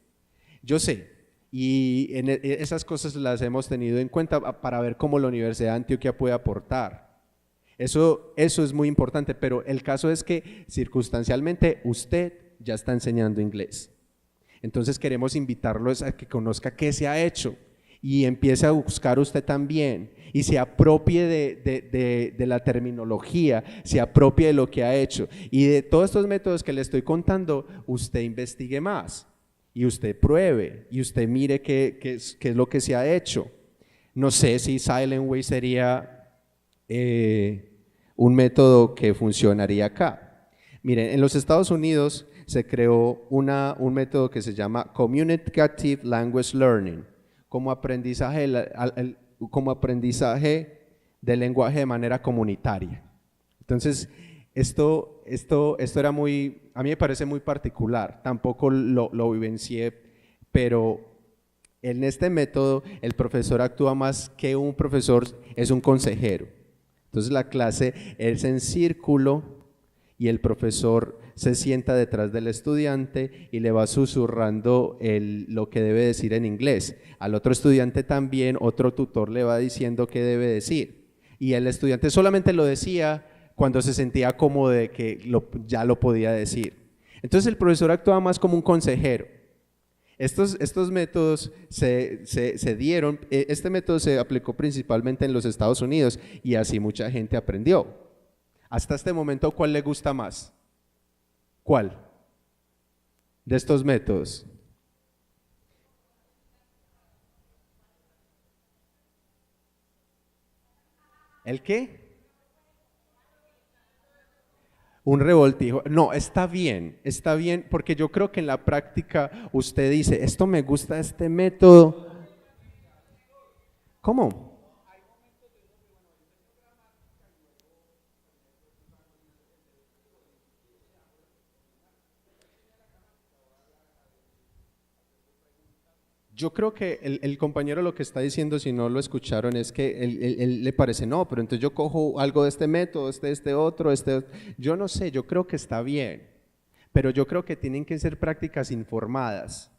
Yo sé, y esas cosas las hemos tenido en cuenta para ver cómo la Universidad de Antioquia puede aportar. Eso es muy importante, pero el caso es que circunstancialmente usted ya está enseñando inglés. Entonces queremos invitarlos a que conozca qué se ha hecho y empiece a buscar usted también y se apropie de la terminología, se apropie de lo que ha hecho y de todos estos métodos que le estoy contando, usted investigue más y usted pruebe y usted mire qué es lo que se ha hecho. No sé si Silent Way sería un método que funcionaría acá. Miren, en los Estados Unidos se creó un método que se llama Communicative Language Learning, como aprendizaje del lenguaje de manera comunitaria. Entonces, esto era a mí me parece muy particular, tampoco lo vivencié, pero En este método, el profesor actúa más que un profesor, es un consejero. Entonces la clase es en círculo y el profesor se sienta detrás del estudiante y le va susurrando lo que debe decir en inglés. Al otro estudiante también, otro tutor le va diciendo qué debe decir. Y el estudiante solamente lo decía cuando se sentía cómodo de que ya lo podía decir. Entonces el profesor actúa más como un consejero. Estos métodos se dieron, este método se aplicó principalmente en los Estados Unidos y así mucha gente aprendió. Hasta este momento, ¿cuál le gusta más? ¿Cuál de estos métodos? ¿El qué? Un revoltijo. No, está bien, porque yo creo que en la práctica usted dice, esto me gusta este método. ¿Cómo? Yo creo que el compañero lo que está diciendo, si no lo escucharon, es que él le parece, no, pero entonces yo cojo algo de este método, este otro, yo no sé, yo creo que está bien, pero yo creo que tienen que ser prácticas informadas.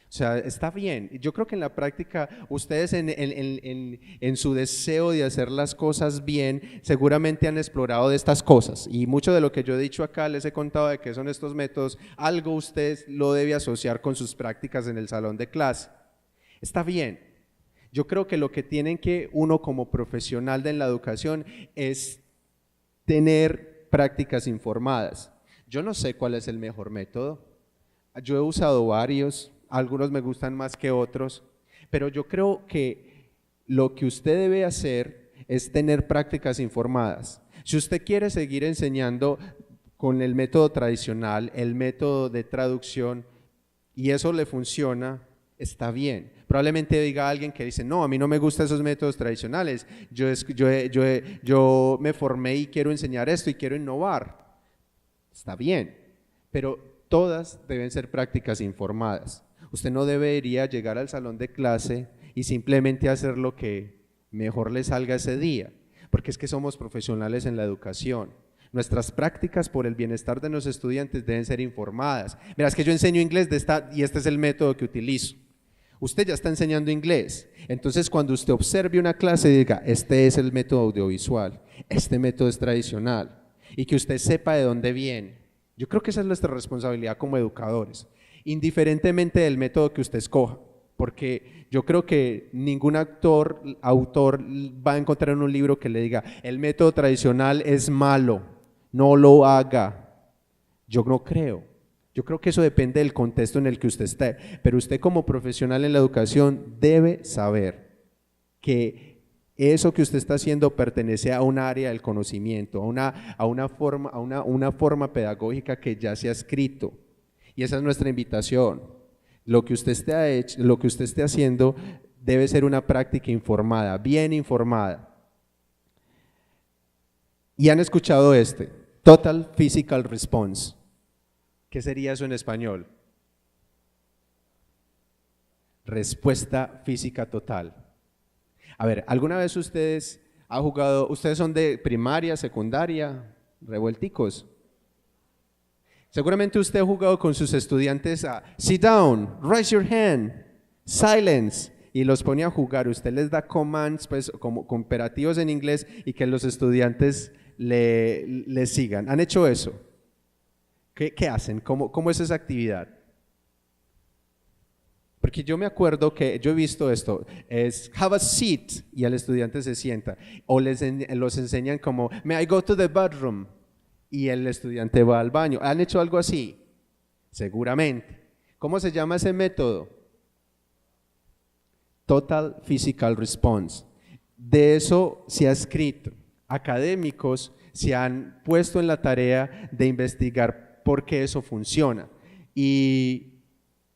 O sea, está bien, yo creo que en la práctica ustedes en su deseo de hacer las cosas bien, seguramente han explorado de estas cosas y mucho de lo que yo he dicho acá, les he contado de qué son estos métodos, algo usted lo debe asociar con sus prácticas en el salón de clase. Está bien, yo creo que lo que tienen que uno como profesional de la educación es tener prácticas informadas. Yo no sé cuál es el mejor método, yo he usado varios, algunos me gustan más que otros, pero yo creo que lo que usted debe hacer es tener prácticas informadas. Si usted quiere seguir enseñando con el método tradicional, el método de traducción, y eso le funciona, está bien. Probablemente diga alguien que dice, no, a mí no me gustan esos métodos tradicionales, yo me formé y quiero enseñar esto y quiero innovar. Está bien, pero todas deben ser prácticas informadas. Usted no debería llegar al salón de clase y simplemente hacer lo que mejor le salga ese día, porque es que somos profesionales en la educación. Nuestras prácticas por el bienestar de los estudiantes deben ser informadas. Verás que yo enseño inglés y este es el método que utilizo. Usted ya está enseñando inglés, entonces cuando usted observe una clase diga, este es el método audiovisual, este método es tradicional, y que usted sepa de dónde viene. Yo creo que esa es nuestra responsabilidad como educadores, indiferentemente del método que usted escoja, porque yo creo que ningún autor va a encontrar en un libro que le diga, el método tradicional es malo, no lo haga. Yo no creo. Yo creo que eso depende del contexto en el que usted esté, pero usted como profesional en la educación debe saber que eso que usted está haciendo pertenece a un área del conocimiento, a una forma pedagógica que ya se ha escrito, y esa es nuestra invitación. Lo que usted esté haciendo debe ser una práctica informada, bien informada. Y han escuchado Total Physical Response. ¿Qué sería eso en español? Respuesta física total. A ver, ¿alguna vez ustedes han jugado, ustedes son de primaria, secundaria, revuelticos? Seguramente usted ha jugado con sus estudiantes a sit down, raise your hand, silence, y los pone a jugar. Usted les da commands, pues, como imperativos en inglés y que los estudiantes le sigan. ¿Han hecho eso? ¿Qué hacen? ¿Cómo es esa actividad? Porque yo me acuerdo que yo he visto esto, es have a seat y el estudiante se sienta, o los enseñan como may I go to the bathroom y el estudiante va al baño. ¿Han hecho algo así? Seguramente. ¿Cómo se llama ese método? Total Physical Response. De eso se ha escrito. Académicos se han puesto en la tarea de investigar por qué eso funciona, y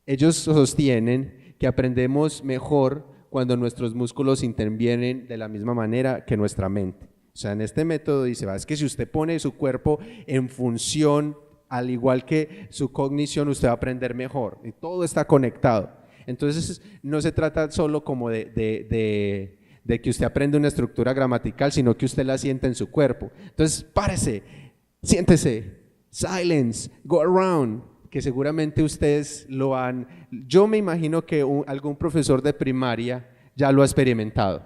ellos sostienen que aprendemos mejor cuando nuestros músculos intervienen de la misma manera que nuestra mente. O sea, en este método dice, es que si usted pone su cuerpo en función, al igual que su cognición, usted va a aprender mejor, y todo está conectado. Entonces no se trata solo como de que usted aprende una estructura gramatical, sino que usted la siente en su cuerpo. Entonces párese, siéntese, silence, go around, que seguramente ustedes lo han, yo me imagino que algún profesor de primaria ya lo ha experimentado,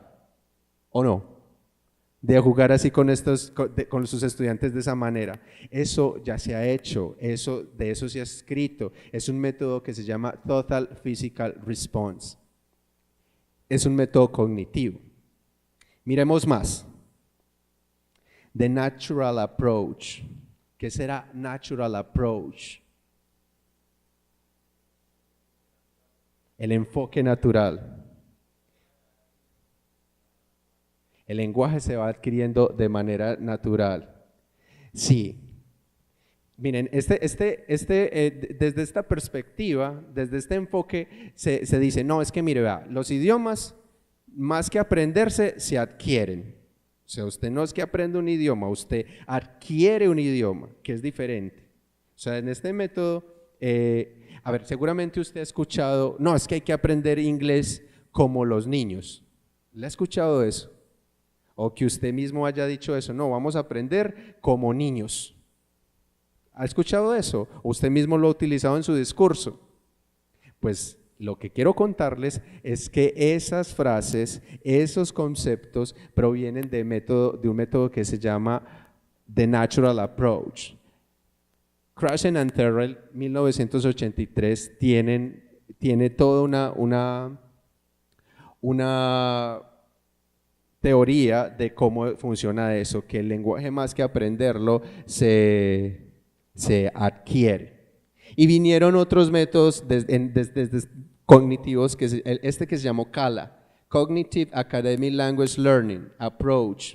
¿o no? De jugar así con sus estudiantes de esa manera. Eso ya se ha hecho, de eso se ha escrito. Es un método que se llama Total Physical Response. Es un método cognitivo. Miremos más. The Natural Approach. ¿Qué será Natural Approach? El enfoque natural. El lenguaje se va adquiriendo de manera natural. Sí. Miren, desde esta perspectiva, desde este enfoque, se dice, no, es que mire, vea, los idiomas, más que aprenderse, se adquieren. O sea, usted no es que aprenda un idioma, usted adquiere un idioma, que es diferente. O sea, en este método, a ver, seguramente usted ha escuchado, no, es que hay que aprender inglés como los niños. ¿Le ha escuchado eso? O que usted mismo haya dicho eso, no, vamos a aprender como niños. ¿Ha escuchado eso? ¿O usted mismo lo ha utilizado en su discurso? Pues lo que quiero contarles es que esas frases, esos conceptos provienen de un método que se llama The Natural Approach. Krashen and Terrell, 1983, tiene toda una teoría de cómo funciona eso, que el lenguaje más que aprenderlo se adquiere. Y vinieron otros métodos cognitivos, que que se llamó CALA, Cognitive Academic Language Learning Approach.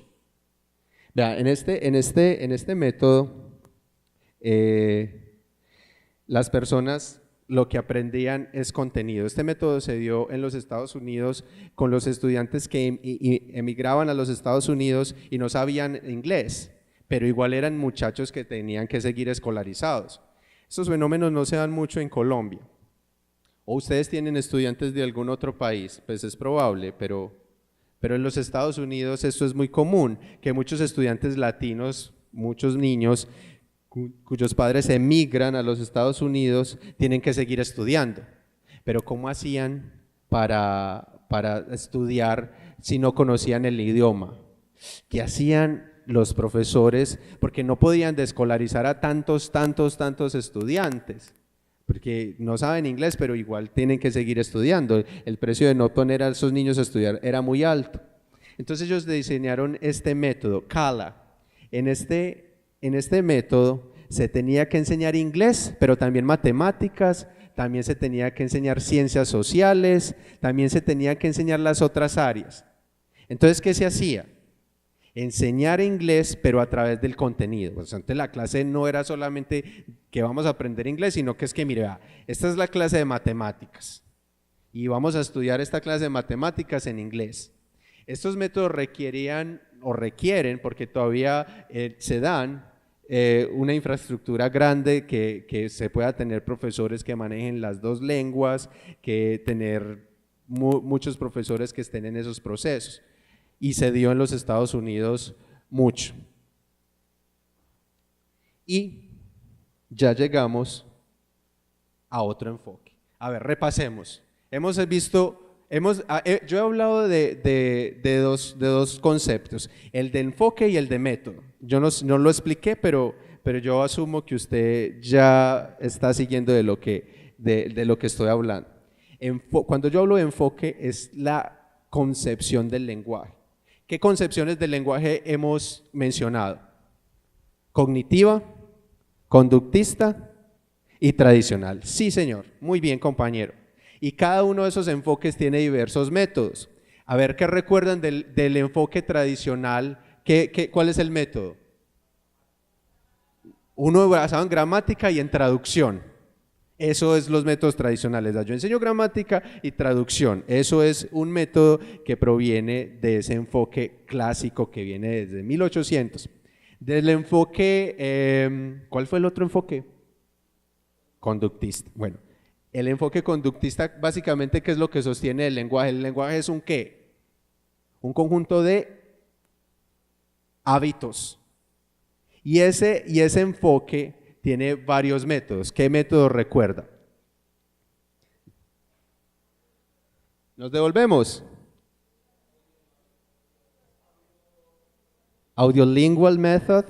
Vea, en este método, las personas lo que aprendían es contenido. Este método se dio en los Estados Unidos con los estudiantes que emigraban a los Estados Unidos y no sabían inglés, pero igual eran muchachos que tenían que seguir escolarizados. Estos fenómenos no se dan mucho en Colombia. ¿O ustedes tienen estudiantes de algún otro país? Pues es probable, pero en los Estados Unidos esto es muy común, que muchos estudiantes latinos, muchos niños cuyos padres emigran a los Estados Unidos, tienen que seguir estudiando. Pero ¿cómo hacían para estudiar si no conocían el idioma? ¿Qué hacían los profesores? Porque no podían desescolarizar a tantos estudiantes, porque no saben inglés, pero igual tienen que seguir estudiando. El precio de no poner a esos niños a estudiar era muy alto. Entonces ellos diseñaron este método, CALA. En este método se tenía que enseñar inglés, pero también matemáticas, también se tenía que enseñar ciencias sociales, también se tenía que enseñar las otras áreas. Entonces, ¿qué se hacía? Enseñar inglés, pero a través del contenido. Pues antes la clase no era solamente que vamos a aprender inglés, sino que es que, mire, esta es la clase de matemáticas y vamos a estudiar esta clase de matemáticas en inglés. Estos métodos requieren, porque todavía se dan, una infraestructura grande que se pueda tener profesores que manejen las dos lenguas, que tener muchos profesores que estén en esos procesos. Y se dio en los Estados Unidos mucho. Y ya llegamos a otro enfoque. A ver, repasemos. Hemos visto, yo he hablado de dos conceptos, el de enfoque y el de método. Yo no lo expliqué, pero yo asumo que usted ya está siguiendo de lo que estoy hablando. Cuando yo hablo de enfoque es la concepción del lenguaje. ¿Qué concepciones del lenguaje hemos mencionado? Cognitiva, conductista y tradicional. Sí, señor. Muy bien, compañero. Y cada uno de esos enfoques tiene diversos métodos. A ver, ¿qué recuerdan del enfoque tradicional? ¿Cuál es el método? Uno basado en gramática y en traducción. Eso es los métodos tradicionales. Yo enseño gramática y traducción. Eso es un método que proviene de ese enfoque clásico que viene desde 1800. Del enfoque, ¿cuál fue el otro enfoque? Conductista. Bueno, El enfoque conductista, básicamente, ¿qué es lo que sostiene el lenguaje? El lenguaje es un ¿qué? Un conjunto de hábitos. Y ese enfoque tiene varios métodos. ¿Qué método recuerda? Nos devolvemos. Audiolingual Method,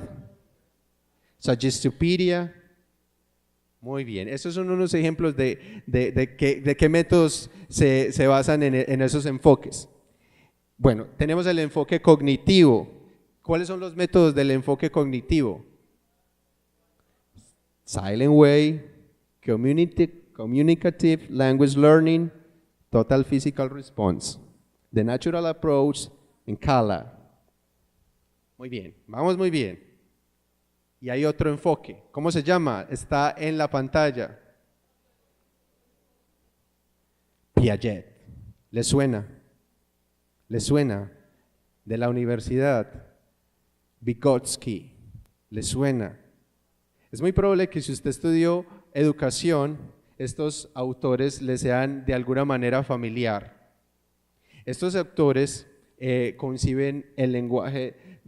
Suggestopedia. Muy bien, esos son unos ejemplos de qué métodos se basan en esos enfoques. Bueno, tenemos el enfoque cognitivo. ¿Cuáles son los métodos del enfoque cognitivo? Silent Way, Communicative Language Learning, Total Physical Response, The Natural Approach, en CALA. Muy bien, vamos muy bien. Y hay otro enfoque. ¿Cómo se llama? Está en la pantalla. Piaget. ¿Le suena? ¿Le suena? De la universidad. Vygotsky. ¿Le suena? Es muy probable que si usted estudió educación, estos autores le sean de alguna manera familiar. Estos autores conciben el lenguaje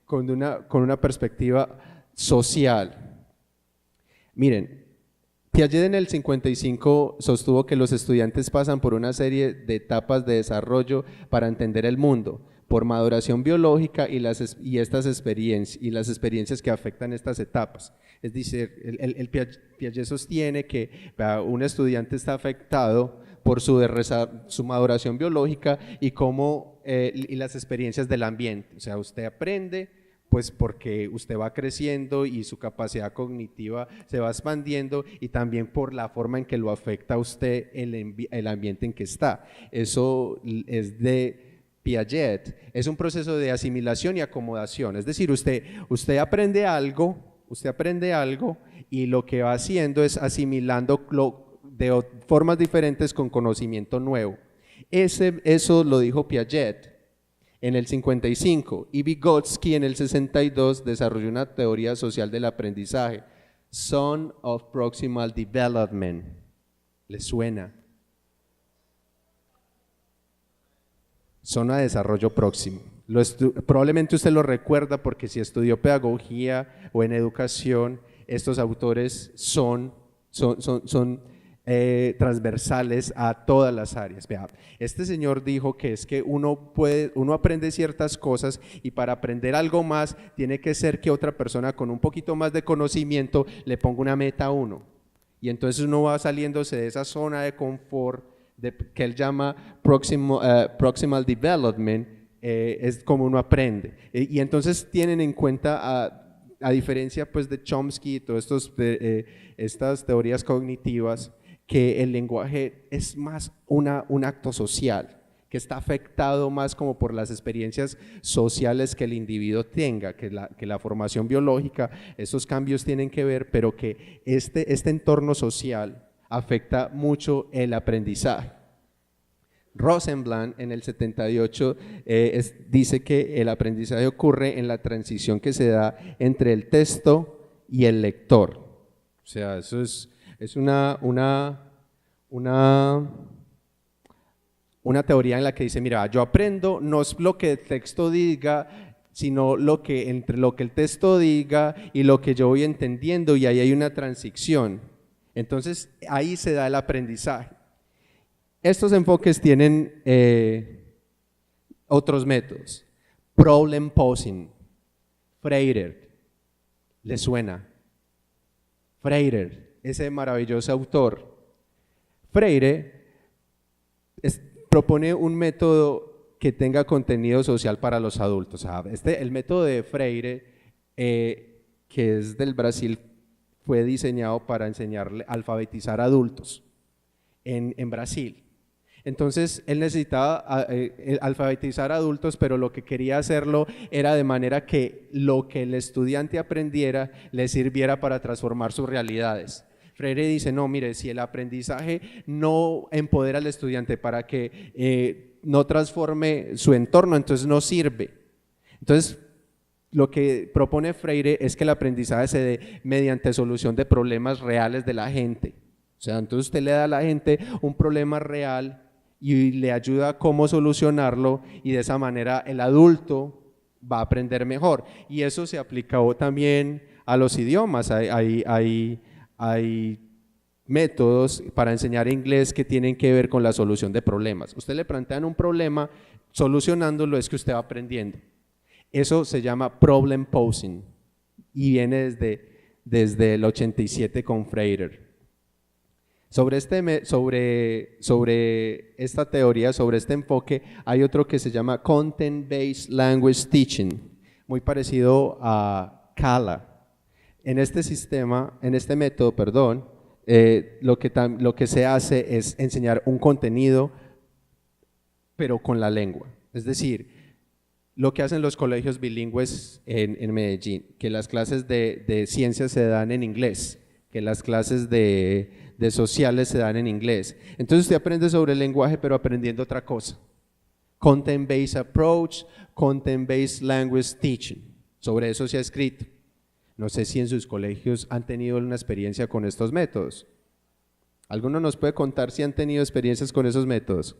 con una perspectiva social. Miren, Piaget en el 55 sostuvo que los estudiantes pasan por una serie de etapas de desarrollo para entender el mundo, por maduración biológica y las experiencias que afectan estas etapas. Es decir, Piaget sostiene que un estudiante está afectado por su maduración biológica y las experiencias del ambiente. O sea, usted aprende pues porque usted va creciendo y su capacidad cognitiva se va expandiendo, y también por la forma en que lo afecta a usted el ambiente en que está. Eso es de Piaget. Es un proceso de asimilación y acomodación. Es decir, usted aprende algo y lo que va haciendo es asimilando de formas diferentes con conocimiento nuevo. Eso lo dijo Piaget en el 55, y Vygotsky en el 62 desarrolló una teoría social del aprendizaje, Zone of Proximal Development. ¿Le suena? Zona de desarrollo próximo. Probablemente usted lo recuerda porque si estudió pedagogía o en educación, estos autores son transversales a todas las áreas. Vea, este señor dijo que es que uno aprende ciertas cosas, y para aprender algo más tiene que ser que otra persona con un poquito más de conocimiento le ponga una meta a uno, y entonces uno va saliéndose de esa zona de confort que él llama proximal development. Es como uno aprende, y entonces tienen en cuenta a diferencia pues de Chomsky y todas estas teorías cognitivas, que el lenguaje es más un acto social, que está afectado más como por las experiencias sociales que el individuo tenga, que la formación biológica, esos cambios tienen que ver, pero que este entorno social afecta mucho el aprendizaje. Rosenblatt en el 78 dice que el aprendizaje ocurre en la transición que se da entre el texto y el lector. O sea, eso es una teoría en la que dice, mira, yo aprendo no es lo que el texto diga, sino entre lo que el texto diga y lo que yo voy entendiendo, y ahí hay una transición. Entonces ahí se da el aprendizaje. Estos enfoques tienen otros métodos. Problem posing. Freire, ¿le suena? Freire, ese maravilloso autor. Freire propone un método que tenga contenido social para los adultos. El método de Freire, que es del Brasil, fue diseñado para enseñarle a alfabetizar adultos en Brasil. Entonces él necesitaba alfabetizar adultos, pero lo que quería hacerlo era de manera que lo que el estudiante aprendiera le sirviera para transformar sus realidades. Freire dice, no, mire, si el aprendizaje no empodera al estudiante para que no transforme su entorno, entonces no sirve. Entonces lo que propone Freire es que el aprendizaje se dé mediante solución de problemas reales de la gente. O sea, entonces usted le da a la gente un problema real y le ayuda a cómo solucionarlo, y de esa manera el adulto va a aprender mejor. Y eso se aplica también a los idiomas. Hay métodos para enseñar inglés que tienen que ver con la solución de problemas. Usted le plantean un problema, solucionándolo es que usted va aprendiendo. Eso se llama problem posing y viene desde el 87 con Freire. Sobre esta teoría, sobre este enfoque, hay otro que se llama Content-Based Language Teaching, muy parecido a CALA. En este método, lo que se hace es enseñar un contenido, pero con la lengua. Es decir, lo que hacen los colegios bilingües en Medellín, que las clases de ciencias se dan en inglés, que las clases de sociales se dan en inglés. Entonces usted aprende sobre el lenguaje, pero aprendiendo otra cosa. Content-Based Approach, Content-Based Language Teaching. Sobre eso se ha escrito. No sé si en sus colegios han tenido una experiencia con estos métodos. ¿Alguno nos puede contar si han tenido experiencias con esos métodos?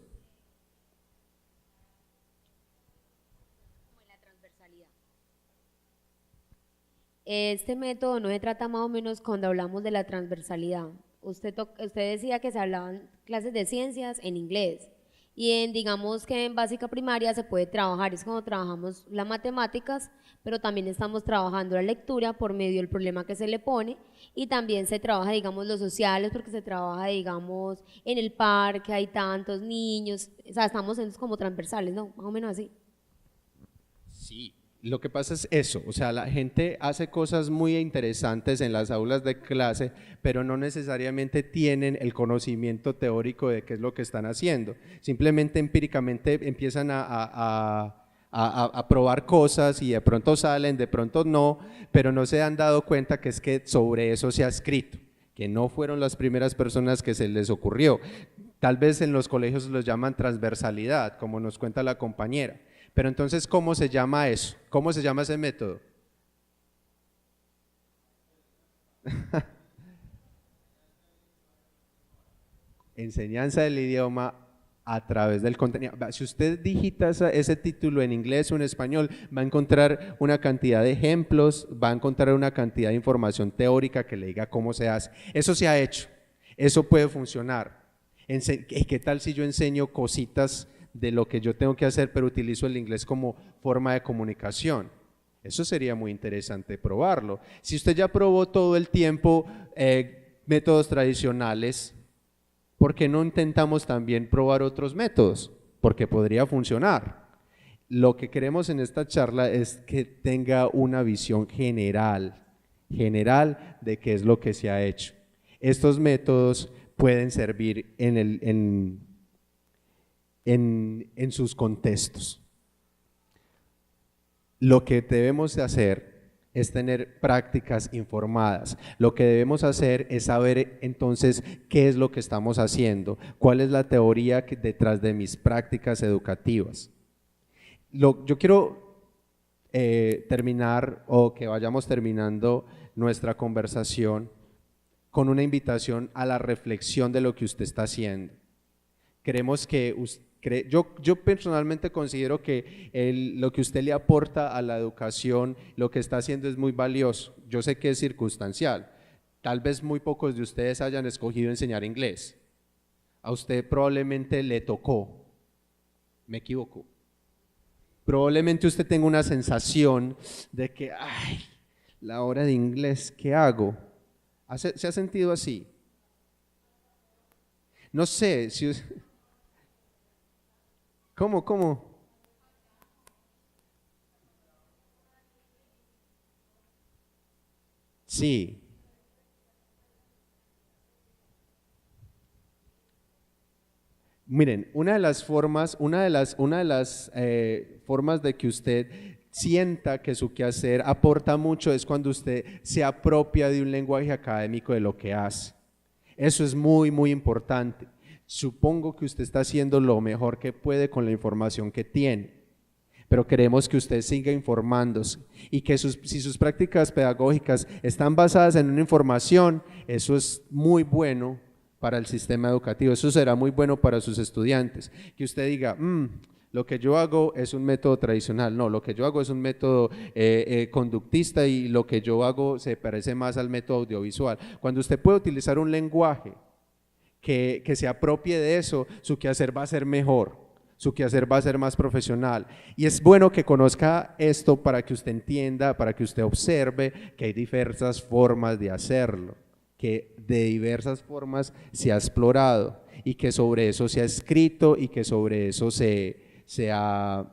Este método no se trata más o menos cuando hablamos de la transversalidad. Usted decía que se hablaban clases de ciencias en inglés, y digamos que en básica primaria se puede trabajar, es cuando trabajamos las matemáticas, pero también estamos trabajando la lectura por medio del problema que se le pone, y también se trabaja, digamos, los sociales, porque se trabaja, digamos, en el parque, hay tantos niños, o sea, estamos en como transversales, ¿no? Más o menos así. Sí. Lo que pasa es eso, o sea, la gente hace cosas muy interesantes en las aulas de clase, pero no necesariamente tienen el conocimiento teórico de qué es lo que están haciendo. Simplemente empíricamente empiezan a probar cosas y de pronto salen, de pronto no, pero no se han dado cuenta que es que sobre eso se ha escrito, que no fueron las primeras personas que se les ocurrió. Tal vez en los colegios los llaman transversalidad, como nos cuenta la compañera. Pero entonces, ¿cómo se llama eso? ¿Cómo se llama ese método? Enseñanza del idioma a través del contenido. Si usted digita ese título en inglés o en español, va a encontrar una cantidad de ejemplos, va a encontrar una cantidad de información teórica que le diga cómo se hace. Eso se ha hecho, eso puede funcionar. ¿Qué tal si yo enseño cositas de lo que yo tengo que hacer, pero utilizo el inglés como forma de comunicación? Eso sería muy interesante probarlo. Si usted ya probó todo el tiempo métodos tradicionales, ¿por qué no intentamos también probar otros métodos? Porque podría funcionar. Lo que queremos en esta charla es que tenga una visión general de qué es lo que se ha hecho. Estos métodos pueden servir en sus contextos. Lo que debemos de hacer es tener prácticas informadas. Lo que debemos hacer es saber entonces qué es lo que estamos haciendo, cuál es la teoría detrás de mis prácticas educativas. Yo quiero terminar, o que vayamos terminando nuestra conversación con una invitación a la reflexión de lo que usted está haciendo. Queremos que yo personalmente considero que lo que usted le aporta a la educación, lo que está haciendo es muy valioso. Yo sé que es circunstancial. Tal vez muy pocos de ustedes hayan escogido enseñar inglés. A usted probablemente le tocó. Me equivoco. Probablemente usted tenga una sensación de que, ay, la hora de inglés, ¿qué hago? ¿Se ha sentido así? No sé si... ¿Cómo? Sí. Miren, una de las formas de que usted sienta que su quehacer aporta mucho es cuando usted se apropia de un lenguaje académico de lo que hace. Eso es muy, muy importante. Supongo que usted está haciendo lo mejor que puede con la información que tiene, pero queremos que usted siga informándose y que si sus prácticas pedagógicas están basadas en una información, eso es muy bueno, para el sistema educativo. Eso será muy bueno para sus estudiantes, que usted diga, lo que yo hago es un método tradicional, no, lo que yo hago es un método conductista y lo que yo hago se parece más al método audiovisual. Cuando usted puede utilizar un lenguaje que se apropie de eso, su quehacer va a ser mejor, su quehacer va a ser más profesional. Y es bueno que conozca esto para que usted entienda, para que usted observe que hay diversas formas de hacerlo, que de diversas formas se ha explorado y que sobre eso se ha escrito y que sobre eso se han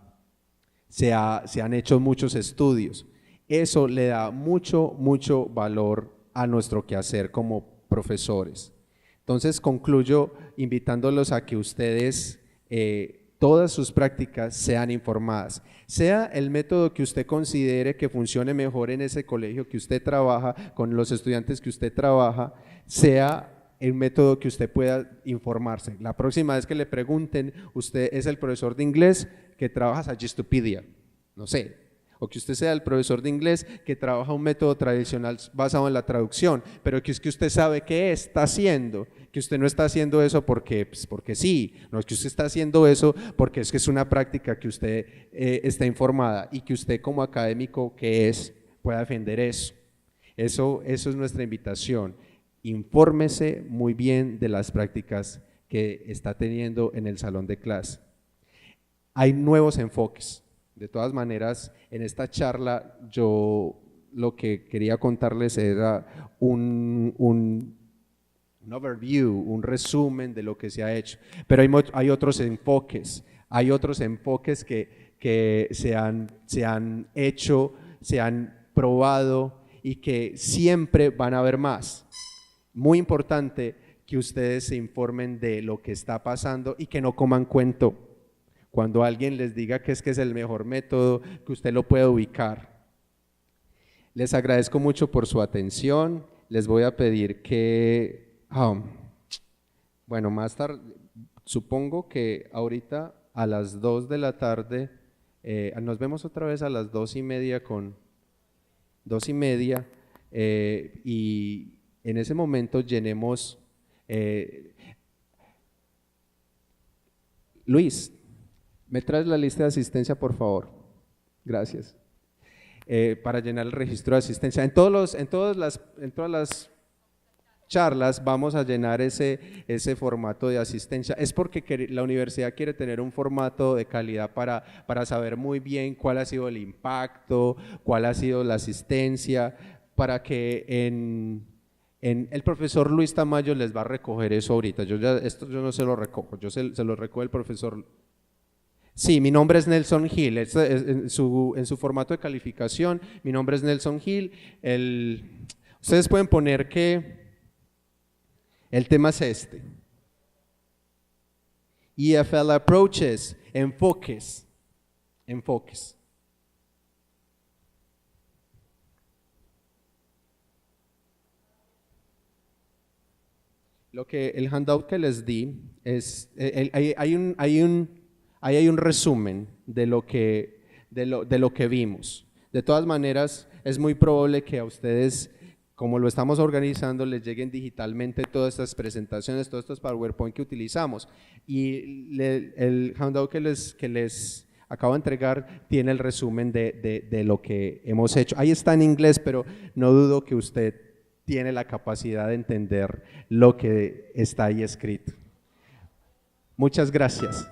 hecho muchos estudios. Eso le da mucho valor a nuestro quehacer como profesores. Entonces concluyo invitándolos a que ustedes todas sus prácticas sean informadas, sea el método que usted considere que funcione mejor en ese colegio que usted trabaja, con los estudiantes que usted trabaja, sea el método que usted pueda informarse. La próxima vez que le pregunten, usted es el profesor de inglés que trabaja Sagistopedia, no sé, o que usted sea el profesor de inglés que trabaja un método tradicional basado en la traducción, pero que es que usted sabe qué está haciendo, que usted no está haciendo eso porque sí, no es que usted está haciendo eso porque es que es una práctica que usted está informada y que usted como académico que es pueda defender eso. Eso es nuestra invitación. Infórmese muy bien de las prácticas que está teniendo en el salón de clase. Hay nuevos enfoques. De todas maneras, en esta charla yo lo que quería contarles era un overview, un resumen de lo que se ha hecho, pero hay otros enfoques que se han hecho, se han probado y que siempre van a haber más. Muy importante que ustedes se informen de lo que está pasando y que no coman cuento. Cuando alguien les diga que es el mejor método, que usted lo puede ubicar. Les agradezco mucho por su atención. Les voy a pedir que, bueno, más tarde, supongo que ahorita a las 2 de la tarde, nos vemos otra vez a las 2:30 y en ese momento llenemos, Luis, ¿me traes la lista de asistencia, por favor? Gracias. Para llenar el registro de asistencia. En todas las charlas vamos a llenar ese formato de asistencia. Es porque la universidad quiere tener un formato de calidad para saber muy bien cuál ha sido el impacto, cuál ha sido la asistencia, para que el profesor Luis Tamayo les va a recoger eso ahorita. Esto yo no se lo recojo, se lo recoge el profesor. Sí, mi nombre es Nelson Hill, en su formato de calificación, mi nombre es Nelson Hill. Ustedes pueden poner que el tema es este. EFL Approaches, enfoques. El handout que les di es, ahí hay un resumen de lo que vimos. De todas maneras, es muy probable que a ustedes, como lo estamos organizando, les lleguen digitalmente todas estas presentaciones, todos estos PowerPoint que utilizamos. Y el handout que les acabo de entregar tiene el resumen de lo que hemos hecho. Ahí está en inglés, pero no dudo que usted tiene la capacidad de entender lo que está ahí escrito. Muchas gracias.